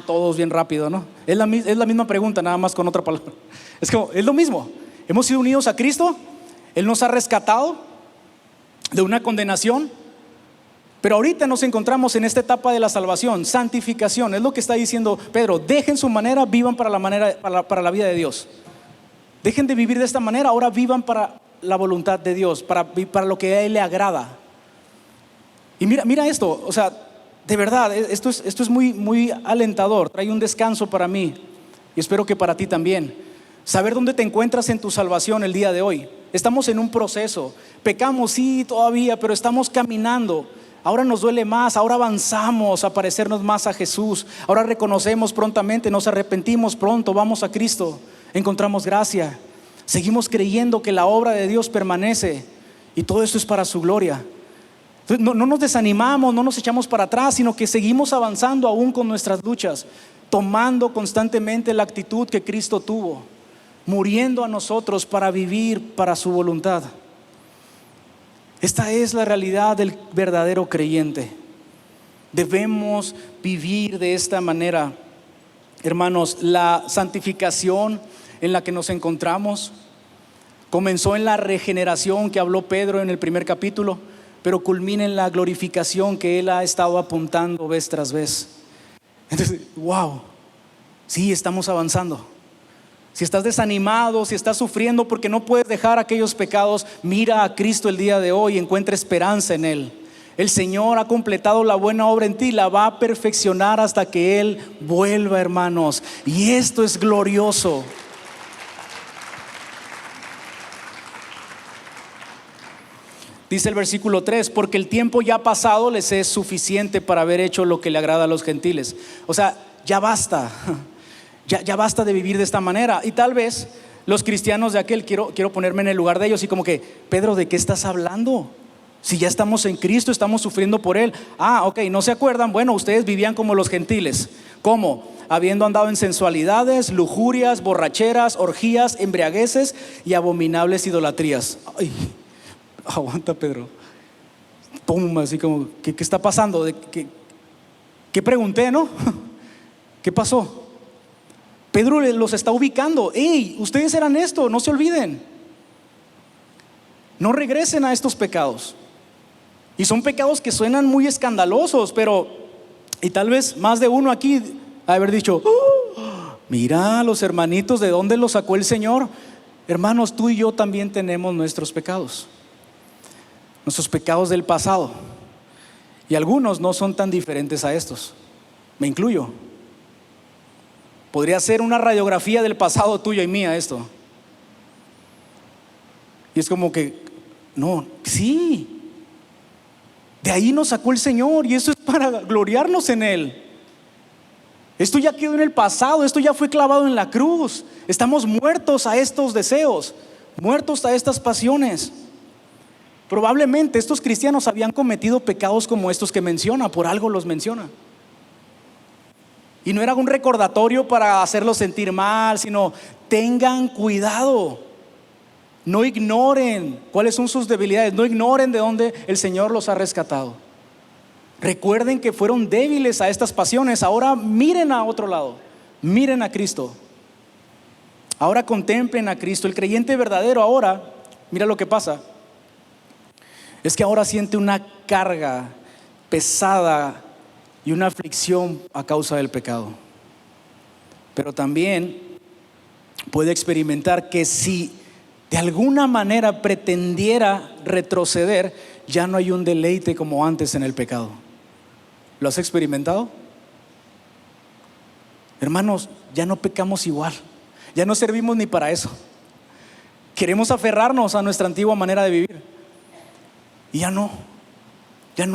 Todos bien rápido, ¿no? Es la misma pregunta, nada más con otra palabra. Es lo mismo. Hemos sido unidos a Cristo. Él nos ha rescatado de una condenación. Pero ahorita nos encontramos en esta etapa de la salvación, santificación. Es lo que está diciendo Pedro: dejen su manera, vivan para la vida de Dios. Dejen de vivir de esta manera, ahora vivan para la voluntad de Dios, para lo que a Él le agrada. Y mira esto, o sea, de verdad, esto es muy, muy alentador. Trae un descanso para mí y espero que para ti también. Saber dónde te encuentras en tu salvación el día de hoy. Estamos en un proceso, pecamos sí todavía, pero estamos caminando. Ahora nos duele más, ahora avanzamos a parecernos más a Jesús. Ahora reconocemos prontamente, nos arrepentimos pronto, vamos a Cristo, encontramos gracia. Seguimos creyendo que la obra de Dios permanece y todo esto es para su gloria. Entonces, no nos desanimamos, no nos echamos para atrás, sino que seguimos avanzando aún con nuestras luchas, tomando constantemente la actitud que Cristo tuvo, muriendo a nosotros para vivir para su voluntad. Esta es la realidad del verdadero creyente. Debemos vivir de esta manera. Hermanos, la santificación en la que nos encontramos comenzó en la regeneración que habló Pedro en el primer capítulo, pero culmina en la glorificación que él ha estado apuntando vez tras vez. Entonces, wow, sí, estamos avanzando. Si estás desanimado, si estás sufriendo porque no puedes dejar aquellos pecados, mira a Cristo el día de hoy y encuentra esperanza en Él. El Señor ha completado la buena obra en ti, la va a perfeccionar hasta que Él vuelva, hermanos. Y esto es glorioso. Dice el versículo 3: porque el tiempo ya pasado les es suficiente para haber hecho lo que le agrada a los gentiles. O sea, ya basta. Ya basta de vivir de esta manera. Y tal vez Los cristianos de aquel, quiero ponerme en el lugar de ellos y como que, Pedro, ¿de qué estás hablando? Si ya estamos en Cristo, estamos sufriendo por Él. Ok, ¿no se acuerdan? Bueno, ustedes vivían como los gentiles. ¿Cómo? Habiendo andado en sensualidades, lujurias, borracheras, orgías, embriagueces y abominables idolatrías. Ay, aguanta, Pedro. Pum, así como, ¿qué está pasando? ¿Qué pregunté, no? ¿Qué pasó? Pedro los está ubicando. Hey, ustedes eran esto, no se olviden. No regresen a estos pecados. Y son pecados que suenan muy escandalosos, y tal vez más de uno aquí haber dicho, mira los hermanitos, ¿de dónde los sacó el Señor? Hermanos, tú y yo también tenemos nuestros pecados del pasado. Y algunos no son tan diferentes a estos. Me incluyo. Podría ser una radiografía del pasado tuyo y mía esto. Y es como que, no, sí. De ahí nos sacó el Señor y eso es para gloriarnos en Él. Esto ya quedó en el pasado, esto ya fue clavado en la cruz. Estamos muertos a estos deseos, muertos a estas pasiones. Probablemente estos cristianos habían cometido pecados como estos que menciona, por algo los menciona. Y no era un recordatorio para hacerlos sentir mal, sino tengan cuidado. No ignoren cuáles son sus debilidades, no ignoren de dónde el Señor los ha rescatado. Recuerden que fueron débiles a estas pasiones. Ahora miren a otro lado, miren a Cristo. Ahora contemplen a Cristo. El creyente verdadero ahora, mira lo que pasa. Es que ahora siente una carga pesada y una aflicción a causa del pecado. Pero también puede experimentar que si de alguna manera pretendiera retroceder, ya no hay un deleite como antes en el pecado. ¿Lo has experimentado? Hermanos, ya no pecamos igual, ya no servimos ni para eso. Queremos aferrarnos a nuestra antigua manera de vivir y ya no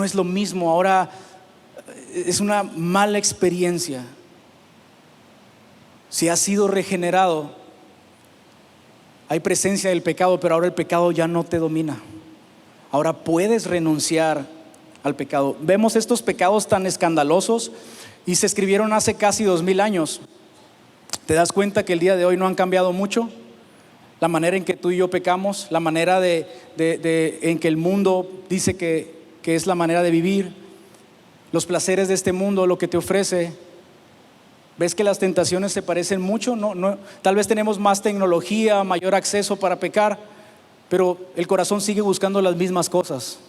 es lo mismo. Ahora es una mala experiencia. Si has sido regenerado, hay presencia del pecado, pero ahora el pecado ya no te domina. Ahora puedes renunciar al pecado. Vemos estos pecados tan escandalosos y se escribieron hace casi 2000 años. ¿Te das cuenta que el día de hoy no han cambiado mucho? La manera en que tú y yo pecamos, la manera en que el mundo dice que es la manera de vivir, los placeres de este mundo, lo que te ofrece. ¿Ves que las tentaciones se parecen mucho? No, tal vez tenemos más tecnología, mayor acceso para pecar, pero el corazón sigue buscando las mismas cosas.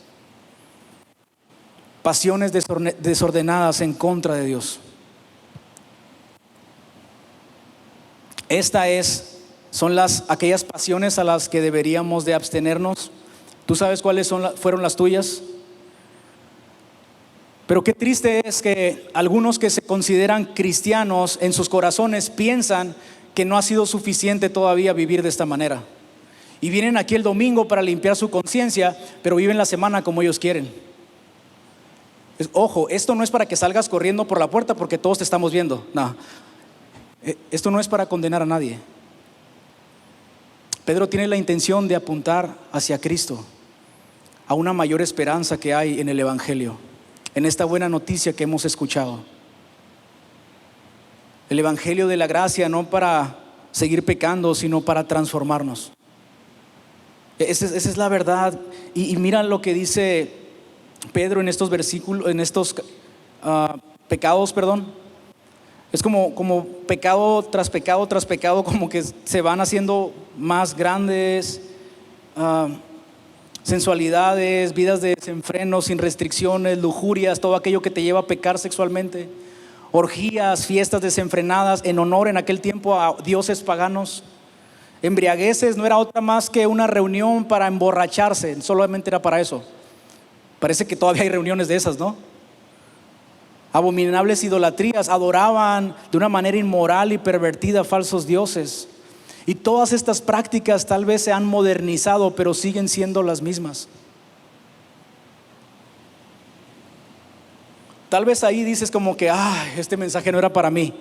Pasiones desordenadas en contra de Dios. Son aquellas pasiones a las que deberíamos de abstenernos. ¿Tú sabes cuáles fueron las tuyas? Pero qué triste es que algunos que se consideran cristianos en sus corazones piensan que no ha sido suficiente todavía vivir de esta manera. Y vienen aquí el domingo para limpiar su conciencia, pero viven la semana como ellos quieren. Ojo, esto no es para que salgas corriendo por la puerta porque todos te estamos viendo. No, esto no es para condenar a nadie. Pedro tiene la intención de apuntar hacia Cristo, a una mayor esperanza que hay en el Evangelio, en esta buena noticia que hemos escuchado. El Evangelio de la gracia, no para seguir pecando, sino para transformarnos. Esa es la verdad. Y mira lo que dice Pedro en estos versículos, en estos pecados, es como pecado tras pecado tras pecado, como que se van haciendo más grandes. Sensualidades, vidas de desenfreno, sin restricciones, lujurias, todo aquello que te lleva a pecar sexualmente, orgías, fiestas desenfrenadas en honor en aquel tiempo a dioses paganos. Embriagueces no era otra más que una reunión para emborracharse, solamente era para eso. Parece que todavía hay reuniones de esas, ¿no? Abominables idolatrías, adoraban de una manera inmoral y pervertida falsos dioses. Y todas estas prácticas tal vez se han modernizado, pero siguen siendo las mismas. Tal vez ahí dices como que este mensaje no era para mí.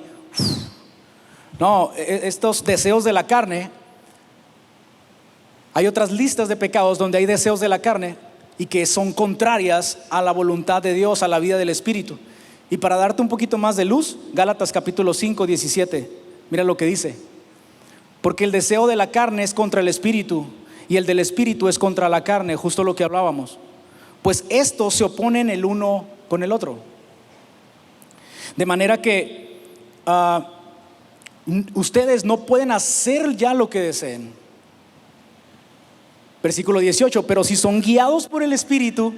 No, estos deseos de la carne Hay otras listas de pecados donde hay deseos de la carne y que son contrarias a la voluntad de Dios, a la vida del Espíritu. Y para darte un poquito más de luz, Gálatas capítulo 5, 17, mira lo que dice: porque el deseo de la carne es contra el Espíritu, y el del Espíritu es contra la carne, justo lo que hablábamos, pues estos se oponen el uno con el otro. De manera que ustedes no pueden hacer ya lo que deseen. Versículo 18: pero si son guiados por el Espíritu,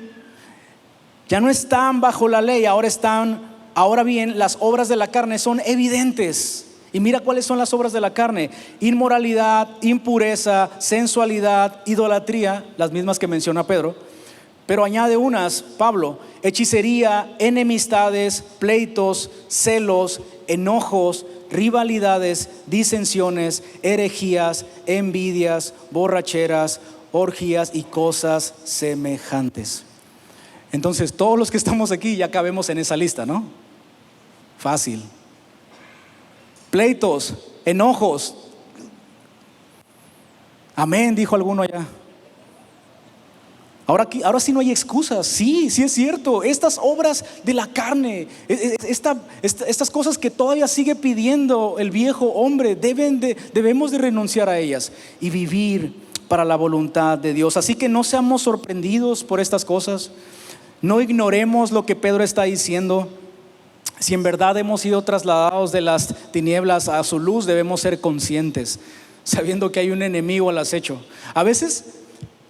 ya no están bajo la ley, ahora bien, las obras de la carne son evidentes. Y mira cuáles son las obras de la carne: inmoralidad, impureza, sensualidad, idolatría, las mismas que menciona Pedro. Pero añade unas, Pablo: hechicería, enemistades, pleitos, celos, enojos, rivalidades, disensiones, herejías, envidias, borracheras, orgías y cosas semejantes. Entonces todos los que estamos aquí ya cabemos en esa lista, ¿no? Fácil. Pleitos, enojos. Amén, dijo alguno allá. Ahora sí no hay excusas. Sí es cierto. Estas obras de la carne, estas cosas que todavía sigue pidiendo el viejo hombre, debemos de renunciar a ellas y vivir para la voluntad de Dios. Así que no seamos sorprendidos por estas cosas. No ignoremos lo que Pedro está diciendo. Si en verdad hemos sido trasladados de las tinieblas a su luz, debemos ser conscientes, sabiendo que hay un enemigo al acecho. A veces,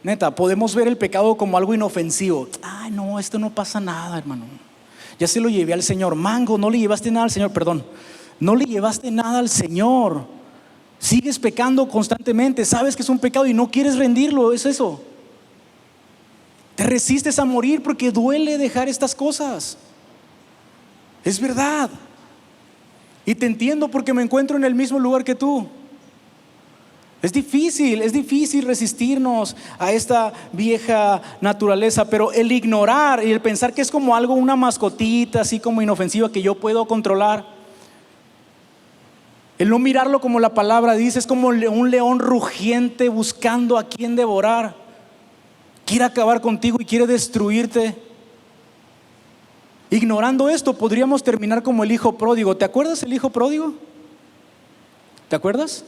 neta, podemos ver el pecado como algo inofensivo. Ay, no, esto no pasa nada, hermano. Ya se lo llevé al Señor. Mango, no le llevaste nada al Señor, perdón. No le llevaste nada al Señor. Sigues pecando constantemente. Sabes que es un pecado y no quieres rendirlo. Es eso. Te resistes a morir porque duele dejar estas cosas. Es verdad. Y te entiendo porque me encuentro en el mismo lugar que tú. Es difícil resistirnos a esta vieja naturaleza, pero el ignorar y el pensar que es como algo, una mascotita así como inofensiva que yo puedo controlar, el no mirarlo como la palabra dice, es como un león rugiente buscando a quien devorar. Quiere acabar contigo y quiere destruirte. Ignorando esto podríamos terminar como el hijo pródigo. ¿Te acuerdas el hijo pródigo? ¿Te acuerdas?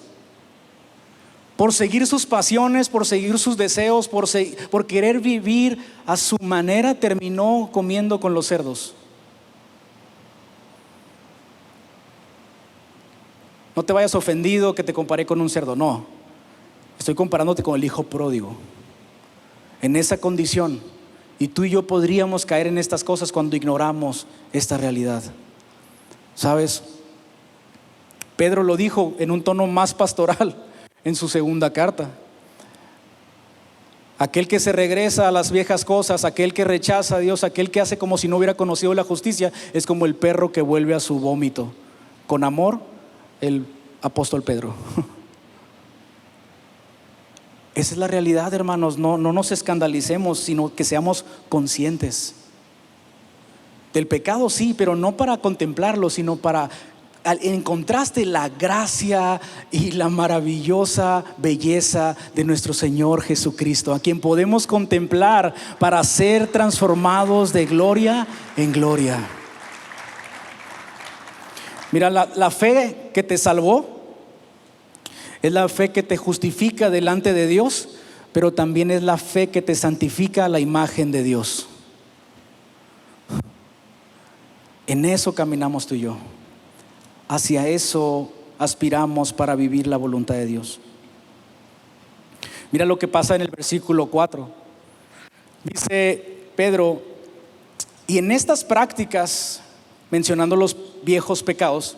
Por seguir sus pasiones, por seguir sus deseos, por querer vivir a su manera, terminó comiendo con los cerdos. No te vayas ofendido que te comparé con un cerdo. No, estoy comparándote con el hijo pródigo. En esa condición. Y tú y yo podríamos caer en estas cosas cuando ignoramos esta realidad. ¿Sabes? Pedro lo dijo en un tono más pastoral en su segunda carta. Aquel que se regresa a las viejas cosas, aquel que rechaza a Dios, aquel que hace como si no hubiera conocido la justicia, es como el perro que vuelve a su vómito. Con amor, el apóstol Pedro. Esa es la realidad, hermanos. No nos escandalicemos, sino que seamos conscientes del pecado, sí, pero no para contemplarlo, sino para, en contraste, la gracia y la maravillosa belleza de nuestro Señor Jesucristo, a quien podemos contemplar para ser transformados de gloria en gloria. Mira, la fe que te salvó es la fe que te justifica delante de Dios, pero también es la fe que te santifica a la imagen de Dios. En eso caminamos tú y yo. Hacia eso aspiramos para vivir la voluntad de Dios. Mira lo que pasa en el versículo 4. Dice Pedro: y en estas prácticas, mencionando los viejos pecados,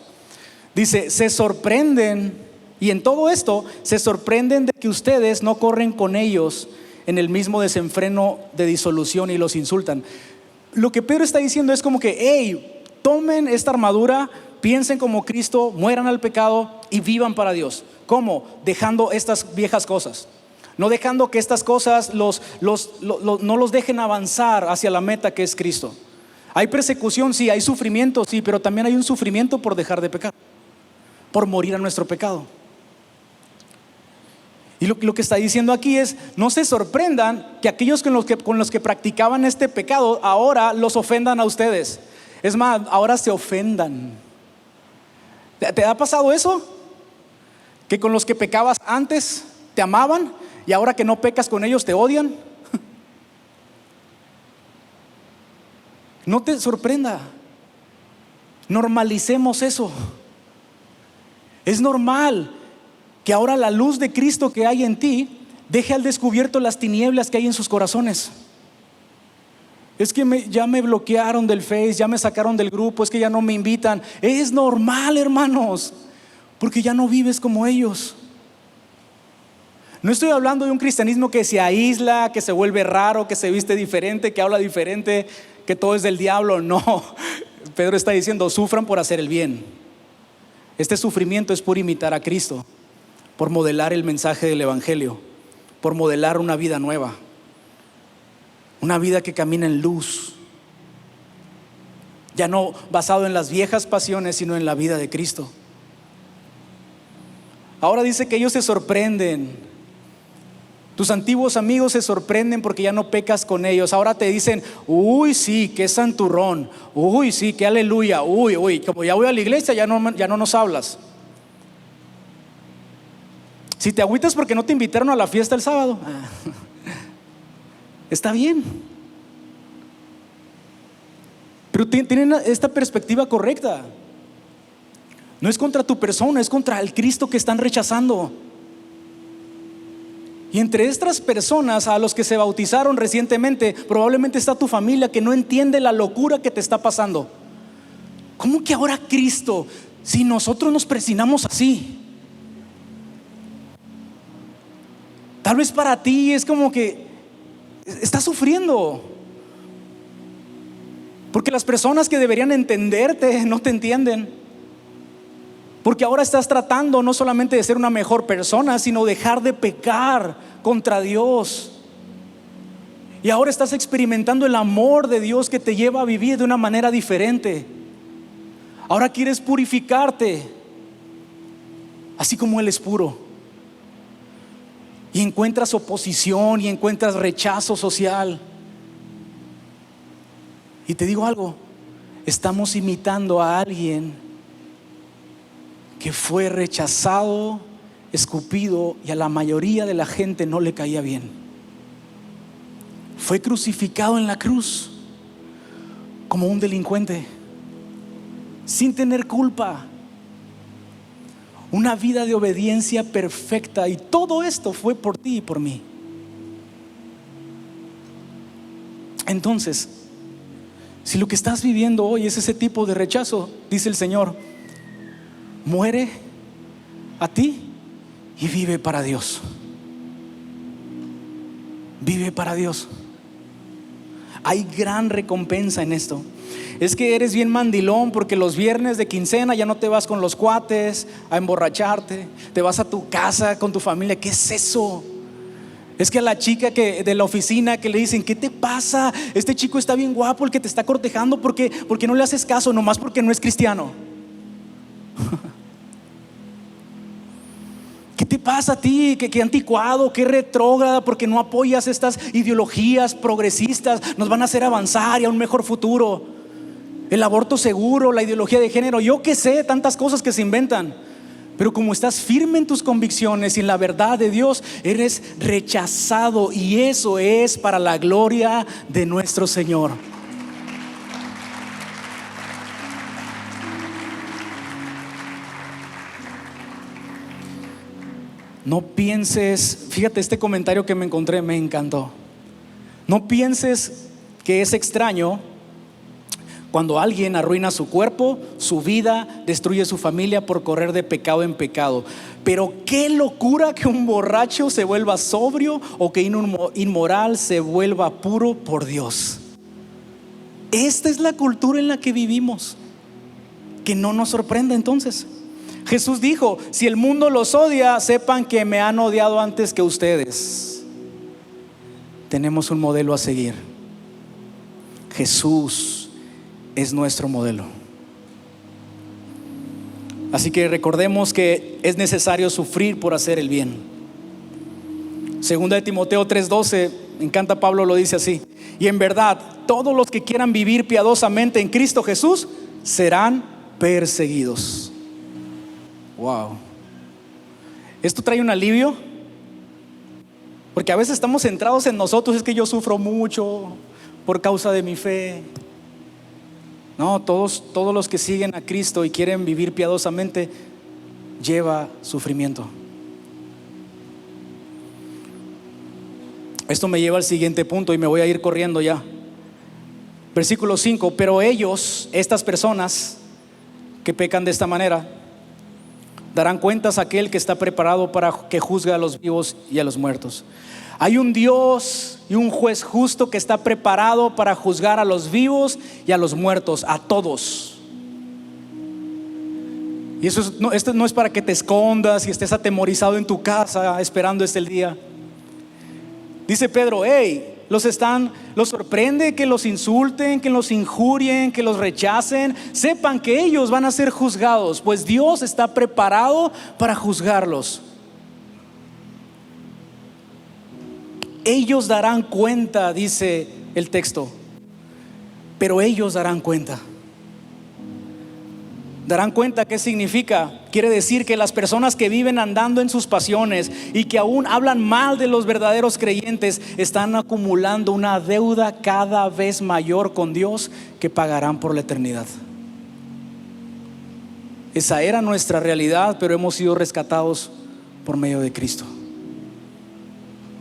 dice, se sorprenden. Y en todo esto se sorprenden de que ustedes no corren con ellos en el mismo desenfreno de disolución y los insultan. Lo que Pedro está diciendo es como que, hey, tomen esta armadura, piensen como Cristo, mueran al pecado y vivan para Dios. ¿Cómo? Dejando estas viejas cosas. No dejando que estas cosas no los dejen avanzar hacia la meta que es Cristo. Hay persecución, sí, hay sufrimiento, sí, pero también hay un sufrimiento por dejar de pecar, por morir a nuestro pecado. Y lo que está diciendo aquí es: no se sorprendan que aquellos con los que practicaban este pecado ahora los ofendan a ustedes. Es más, ahora se ofendan. ¿Te ha pasado eso? Que con los que pecabas antes te amaban y ahora que no pecas con ellos te odian. No te sorprenda. Normalicemos eso. Es normal que ahora la luz de Cristo que hay en ti deje al descubierto las tinieblas que hay en sus corazones. Es que ya me bloquearon del Face, ya me sacaron del grupo, es que ya no me invitan. Es normal, hermanos, porque ya no vives como ellos. No estoy hablando de un cristianismo que se aísla, que se vuelve raro, que se viste diferente, que habla diferente, que todo es del diablo. No, Pedro está diciendo: sufran por hacer el bien. Este sufrimiento es por imitar a Cristo, por modelar el mensaje del evangelio, por modelar una vida nueva, una vida que camina en luz, ya no basado en las viejas pasiones, sino en la vida de Cristo. Ahora dice que ellos se sorprenden. Tus antiguos amigos se sorprenden porque ya no pecas con ellos. Ahora te dicen: uy, sí, qué santurrón. Uy, sí, qué aleluya. Uy, como ya voy a la iglesia, ya no nos hablas. Si te agüitas porque no te invitaron a la fiesta el sábado, está bien. Pero tienen esta perspectiva correcta. No es contra tu persona, es contra el Cristo que están rechazando. Y entre estas personas a los que se bautizaron recientemente, probablemente está tu familia que no entiende la locura que te está pasando. ¿Cómo que ahora Cristo? Si nosotros nos persinamos así. Tal vez para ti es como que estás sufriendo, porque las personas que deberían entenderte no te entienden. Porque ahora estás tratando no solamente de ser una mejor persona, sino dejar de pecar contra Dios. Y ahora estás experimentando el amor de Dios que te lleva a vivir de una manera diferente. Ahora quieres purificarte, así como Él es puro. Y encuentras oposición y encuentras rechazo social. Y te digo algo: estamos imitando a alguien que fue rechazado, escupido, y a la mayoría de la gente no le caía bien. Fue crucificado en la cruz como un delincuente, sin tener culpa. Una vida de obediencia perfecta, y todo esto fue por ti y por mí. Entonces, si lo que estás viviendo hoy es ese tipo de rechazo, dice el Señor: muere a ti y vive para Dios. Vive para Dios. Hay gran recompensa en esto. Es que eres bien mandilón porque los viernes de quincena ya no te vas con los cuates a emborracharte, te vas a tu casa con tu familia. ¿Qué es eso? Es que a la chica de la oficina que le dicen: ¿qué te pasa? Este chico está bien guapo, el que te está cortejando, ¿por qué no le haces caso? Nomás porque no es cristiano. ¿Qué te pasa a ti? ¿Qué anticuado, qué retrógrada, porque no apoyas estas ideologías progresistas? Nos van a hacer avanzar y a un mejor futuro. El aborto seguro, la ideología de género, yo qué sé, tantas cosas que se inventan. Pero como estás firme en tus convicciones y en la verdad de Dios, eres rechazado, y eso es para la gloria de nuestro Señor. No pienses, fíjate, este comentario que me encontré me encantó. No pienses que es extraño cuando alguien arruina su cuerpo, su vida, destruye su familia por correr de pecado en pecado. Pero qué locura que un borracho se vuelva sobrio, o que un inmoral se vuelva puro por Dios. Esta es la cultura en la que vivimos. Que no nos sorprenda entonces. Jesús dijo: si el mundo los odia, sepan que me han odiado antes que ustedes. Tenemos un modelo a seguir. Jesús es nuestro modelo. Así que recordemos que es necesario sufrir por hacer el bien. Segunda de Timoteo 3:12, me encanta, Pablo lo dice así: y en verdad, todos los que quieran vivir piadosamente en Cristo Jesús serán perseguidos. Wow. Esto trae un alivio, porque a veces estamos centrados en nosotros. Es que yo sufro mucho por causa de mi fe. No, todos los que siguen a Cristo y quieren vivir piadosamente lleva sufrimiento. Esto me lleva al siguiente punto y me voy a ir corriendo ya. Versículo 5: pero ellos, estas personas que pecan de esta manera, darán cuentas a aquel que está preparado para que juzgue a los vivos y a los muertos. Hay un Dios y un juez justo que está preparado para juzgar a los vivos y a los muertos, a todos. Y esto no es para que te escondas y estés atemorizado en tu casa esperando el día. Dice Pedro: los sorprende que los insulten, que los injurien, que los rechacen. Sepan que ellos van a ser juzgados, pues Dios está preparado para juzgarlos. Ellos darán cuenta, dice el texto. Pero ellos darán cuenta. ¿Darán cuenta qué significa? Quiere decir que las personas que viven andando en sus pasiones y que aún hablan mal de los verdaderos creyentes están acumulando una deuda cada vez mayor con Dios que pagarán por la eternidad. Esa era nuestra realidad, pero hemos sido rescatados por medio de Cristo.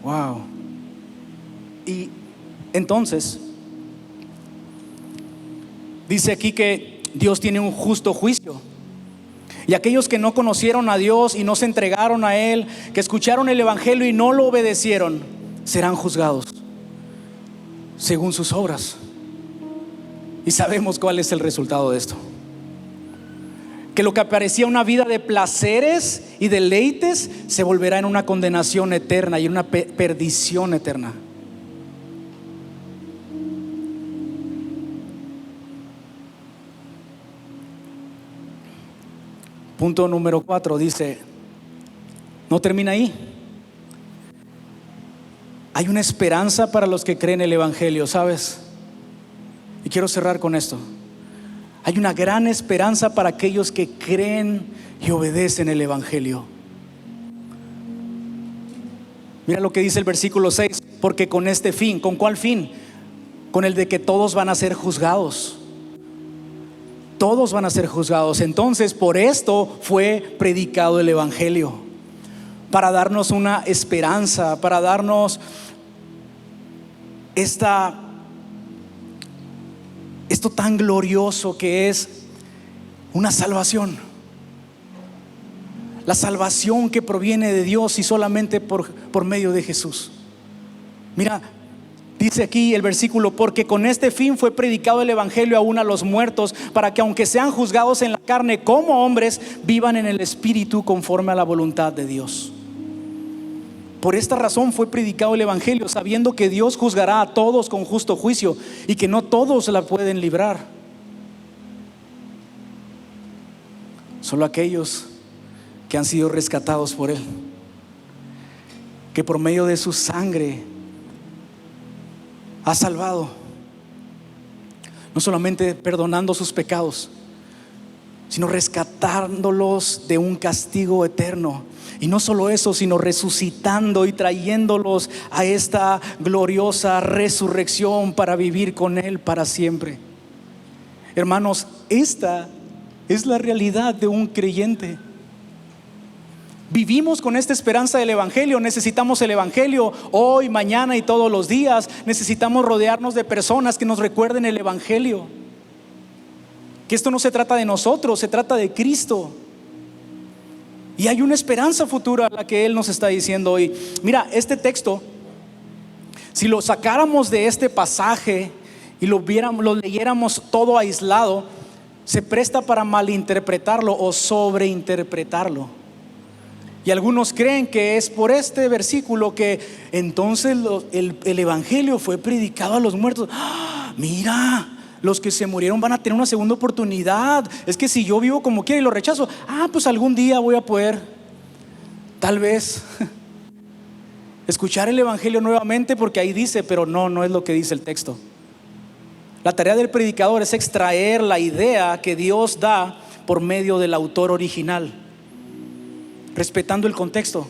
Wow. Y entonces dice aquí que Dios tiene un justo juicio, y aquellos que no conocieron a Dios y no se entregaron a Él, que escucharon el evangelio y no lo obedecieron, serán juzgados según sus obras. Y sabemos cuál es el resultado de esto: que lo que parecía una vida de placeres y deleites se volverá en una condenación eterna y en una perdición eterna. Punto número 4 dice, no termina ahí. Hay una esperanza para los que creen el evangelio, ¿sabes? Y quiero cerrar con esto. Hay una gran esperanza para aquellos que creen y obedecen el evangelio. Mira lo que dice el versículo 6: porque con este fin, ¿con cuál fin? Con el de que todos van a ser juzgados. Todos van a ser juzgados. Entonces, por esto fue predicado el evangelio, para darnos una esperanza, para darnos esto tan glorioso que es una salvación. La salvación que proviene de Dios y solamente por medio de Jesús. Mira, dice aquí el versículo: porque con este fin fue predicado el evangelio aún a los muertos, para que aunque sean juzgados en la carne como hombres, vivan en el espíritu conforme a la voluntad de Dios. Por esta razón fue predicado el evangelio, sabiendo que Dios juzgará a todos con justo juicio y que no todos la pueden librar. Solo aquellos que han sido rescatados por Él, que por medio de su sangre ha salvado, no solamente perdonando sus pecados, sino rescatándolos de un castigo eterno. Y no solo eso, sino resucitando y trayéndolos a esta gloriosa resurrección para vivir con Él para siempre. Hermanos, esta es la realidad de un creyente. Vivimos con esta esperanza del evangelio. Necesitamos el evangelio hoy, mañana y todos los días. Necesitamos rodearnos de personas que nos recuerden el evangelio, que esto no se trata de nosotros, se trata de Cristo. Y hay una esperanza futura a la que Él nos está diciendo hoy. Mira, este texto, si lo sacáramos de este pasaje y lo leyéramos todo aislado, se presta para malinterpretarlo o sobreinterpretarlo. Y algunos creen que es por este versículo que entonces el evangelio fue predicado a los muertos. ¡Ah! Mira, los que se murieron van a tener una segunda oportunidad. Es que si yo vivo como quiera y lo rechazo, pues algún día voy a poder, tal vez. Escuchar el evangelio nuevamente, porque ahí dice, pero no es lo que dice el texto. La tarea del predicador es extraer la idea que Dios da por medio del autor original, respetando el contexto.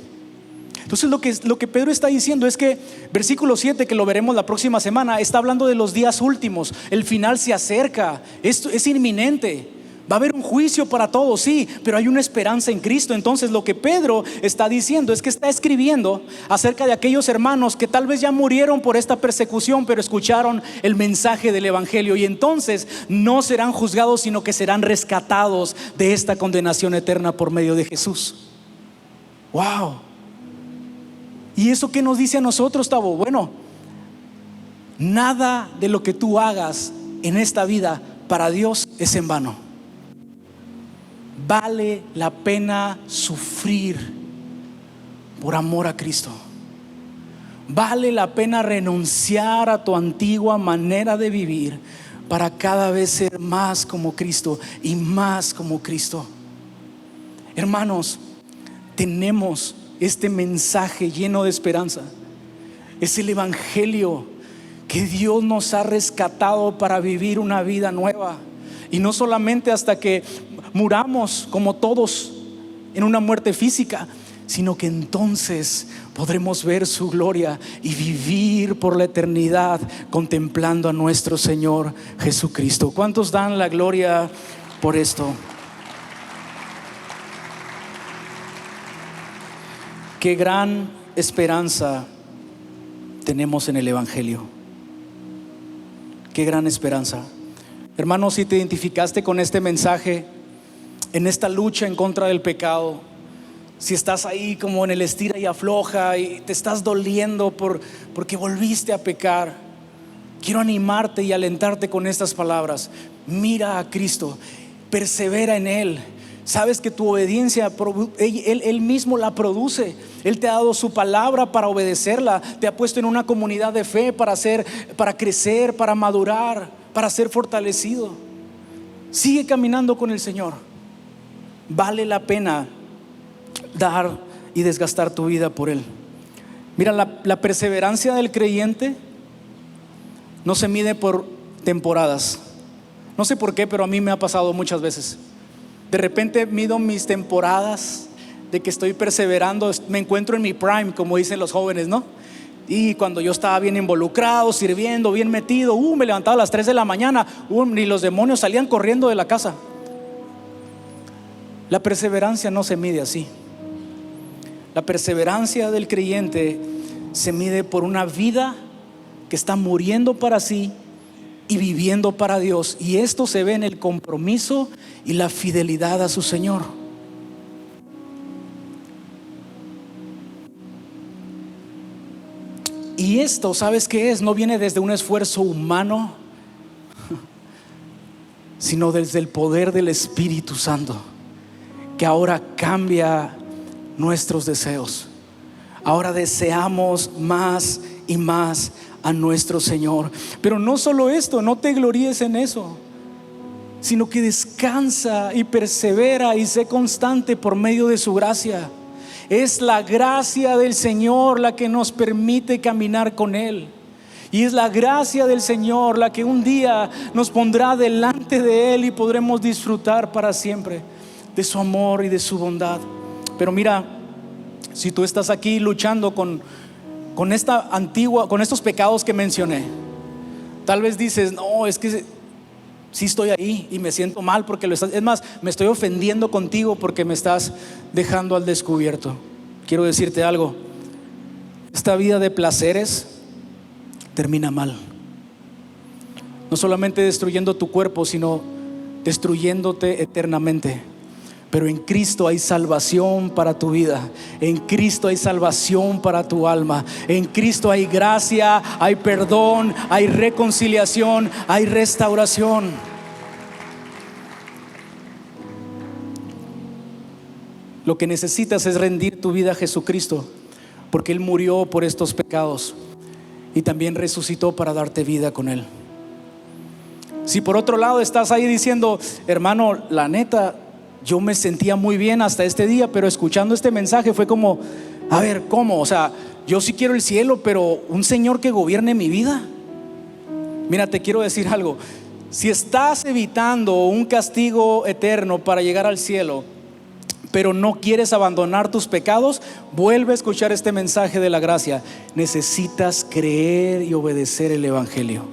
Entonces lo que Pedro está diciendo es que versículo 7, que lo veremos la próxima semana, está hablando de los días últimos. El final se acerca, esto es inminente. Va a haber un juicio para todos, sí, pero hay una esperanza en Cristo. Entonces lo que Pedro está diciendo es que está escribiendo acerca de aquellos hermanos que tal vez ya murieron por esta persecución, pero escucharon el mensaje del evangelio, y entonces no serán juzgados, sino que serán rescatados de esta condenación eterna por medio de Jesús. Wow. ¿Y eso qué nos dice a nosotros, Tavo? Bueno, nada de lo que tú hagas en esta vida para Dios es en vano. Vale la pena sufrir por amor a Cristo. Vale la pena renunciar a tu antigua manera de vivir para cada vez ser más como Cristo y más como Cristo. Hermanos, tenemos este mensaje lleno de esperanza. Es el evangelio que Dios nos ha rescatado para vivir una vida nueva, y no solamente hasta que muramos como todos en una muerte física, sino que entonces podremos ver su gloria y vivir por la eternidad contemplando a nuestro Señor Jesucristo. ¿Cuántos dan la gloria por esto? Qué gran esperanza tenemos en el evangelio. Qué gran esperanza. Hermanos, si te identificaste con este mensaje, en esta lucha en contra del pecado, si estás ahí como en el estira y afloja y te estás doliendo porque volviste a pecar, quiero animarte y alentarte con estas palabras. Mira a Cristo, persevera en Él. Sabes que tu obediencia Él mismo la produce. Él te ha dado su palabra para obedecerla. Te ha puesto en una comunidad de fe para crecer, para madurar, para ser fortalecido. Sigue caminando con el Señor. Vale la pena dar y desgastar tu vida por Él. Mira, la perseverancia del creyente no se mide por temporadas. No sé por qué, pero a mí me ha pasado muchas veces. De repente mido mis temporadas de que estoy perseverando. Me encuentro en mi prime, como dicen los jóvenes, ¿no? Y cuando yo estaba bien involucrado, sirviendo, bien metido, me levantaba a las 3 de la mañana, y los demonios salían corriendo de la casa. La perseverancia no se mide así. La perseverancia del creyente se mide por una vida que está muriendo para sí y viviendo para Dios, y esto se ve en el compromiso y la fidelidad a su Señor. Y esto, ¿sabes qué es? No viene desde un esfuerzo humano, sino desde el poder del Espíritu Santo, que ahora cambia nuestros deseos. Ahora deseamos más y más a nuestro Señor. Pero no solo esto, no te gloríes en eso, sino que descansa y persevera y sé constante por medio de su gracia. Es la gracia del Señor la que nos permite caminar con Él, y es la gracia del Señor la que un día nos pondrá delante de Él y podremos disfrutar para siempre de su amor y de su bondad. Pero mira, si tú estás aquí luchando con estos pecados que mencioné, tal vez dices, no, es que sí estoy ahí y me siento mal porque es más, me estoy ofendiendo contigo porque me estás dejando al descubierto. Quiero decirte algo: esta vida de placeres termina mal, no solamente destruyendo tu cuerpo, sino destruyéndote eternamente. Pero en Cristo hay salvación para tu vida. En Cristo hay salvación para tu alma. En Cristo hay gracia, hay perdón, hay reconciliación, hay restauración. Lo que necesitas es rendir tu vida a Jesucristo, porque Él murió por estos pecados y también resucitó para darte vida con Él. Si por otro lado estás ahí diciendo, hermano, la neta, yo me sentía muy bien hasta este día, pero escuchando este mensaje fue como, a ver, ¿cómo? O sea, yo sí quiero el cielo, pero un Señor que gobierne mi vida. Mira, te quiero decir algo. Si estás evitando un castigo eterno para llegar al cielo, pero no quieres abandonar tus pecados, vuelve a escuchar este mensaje de la gracia. Necesitas creer y obedecer el evangelio.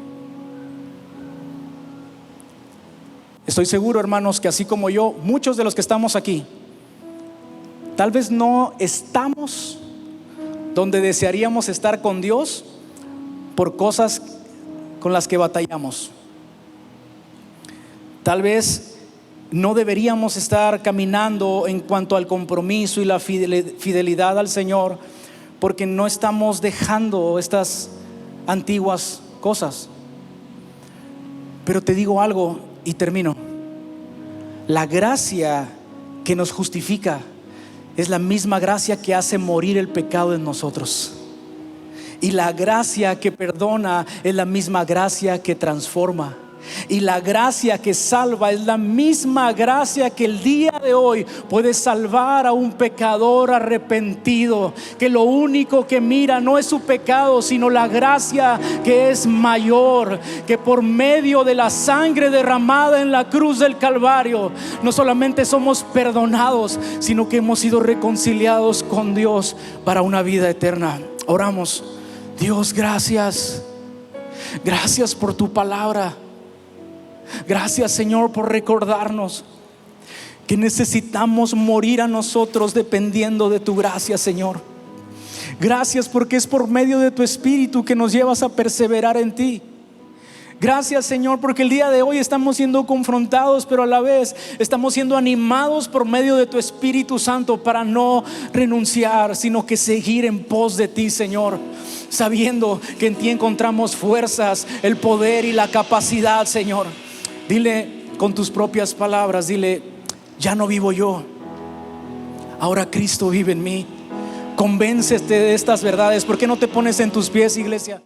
Estoy seguro, hermanos, que así como yo, muchos de los que estamos aquí, tal vez no estamos donde desearíamos estar con Dios por cosas con las que batallamos. Tal vez no deberíamos estar caminando en cuanto al compromiso y la fidelidad al Señor, porque no estamos dejando estas antiguas cosas. Pero te digo algo y termino. La gracia que nos justifica es la misma gracia que hace morir el pecado en nosotros. Y la gracia que perdona es la misma gracia que transforma. Y la gracia que salva es la misma gracia que el día de hoy puede salvar a un pecador arrepentido, que lo único que mira no es su pecado, sino la gracia que es mayor, que por medio de la sangre derramada en la cruz del Calvario, no solamente somos perdonados, sino que hemos sido reconciliados con Dios para una vida eterna. Oramos. Dios, gracias. Gracias por tu palabra. Gracias, Señor, por recordarnos que necesitamos morir a nosotros dependiendo de tu gracia, Señor. Gracias porque es por medio de tu Espíritu que nos llevas a perseverar en ti. Gracias, Señor, porque el día de hoy estamos siendo confrontados, pero a la vez estamos siendo animados por medio de tu Espíritu Santo para no renunciar, sino que seguir en pos de ti, Señor, sabiendo que en ti encontramos fuerzas, el poder y la capacidad, Señor. Dile con tus propias palabras, dile: ya no vivo yo, ahora Cristo vive en mí. Convéncete de estas verdades. ¿Por qué no te pones en tus pies, iglesia?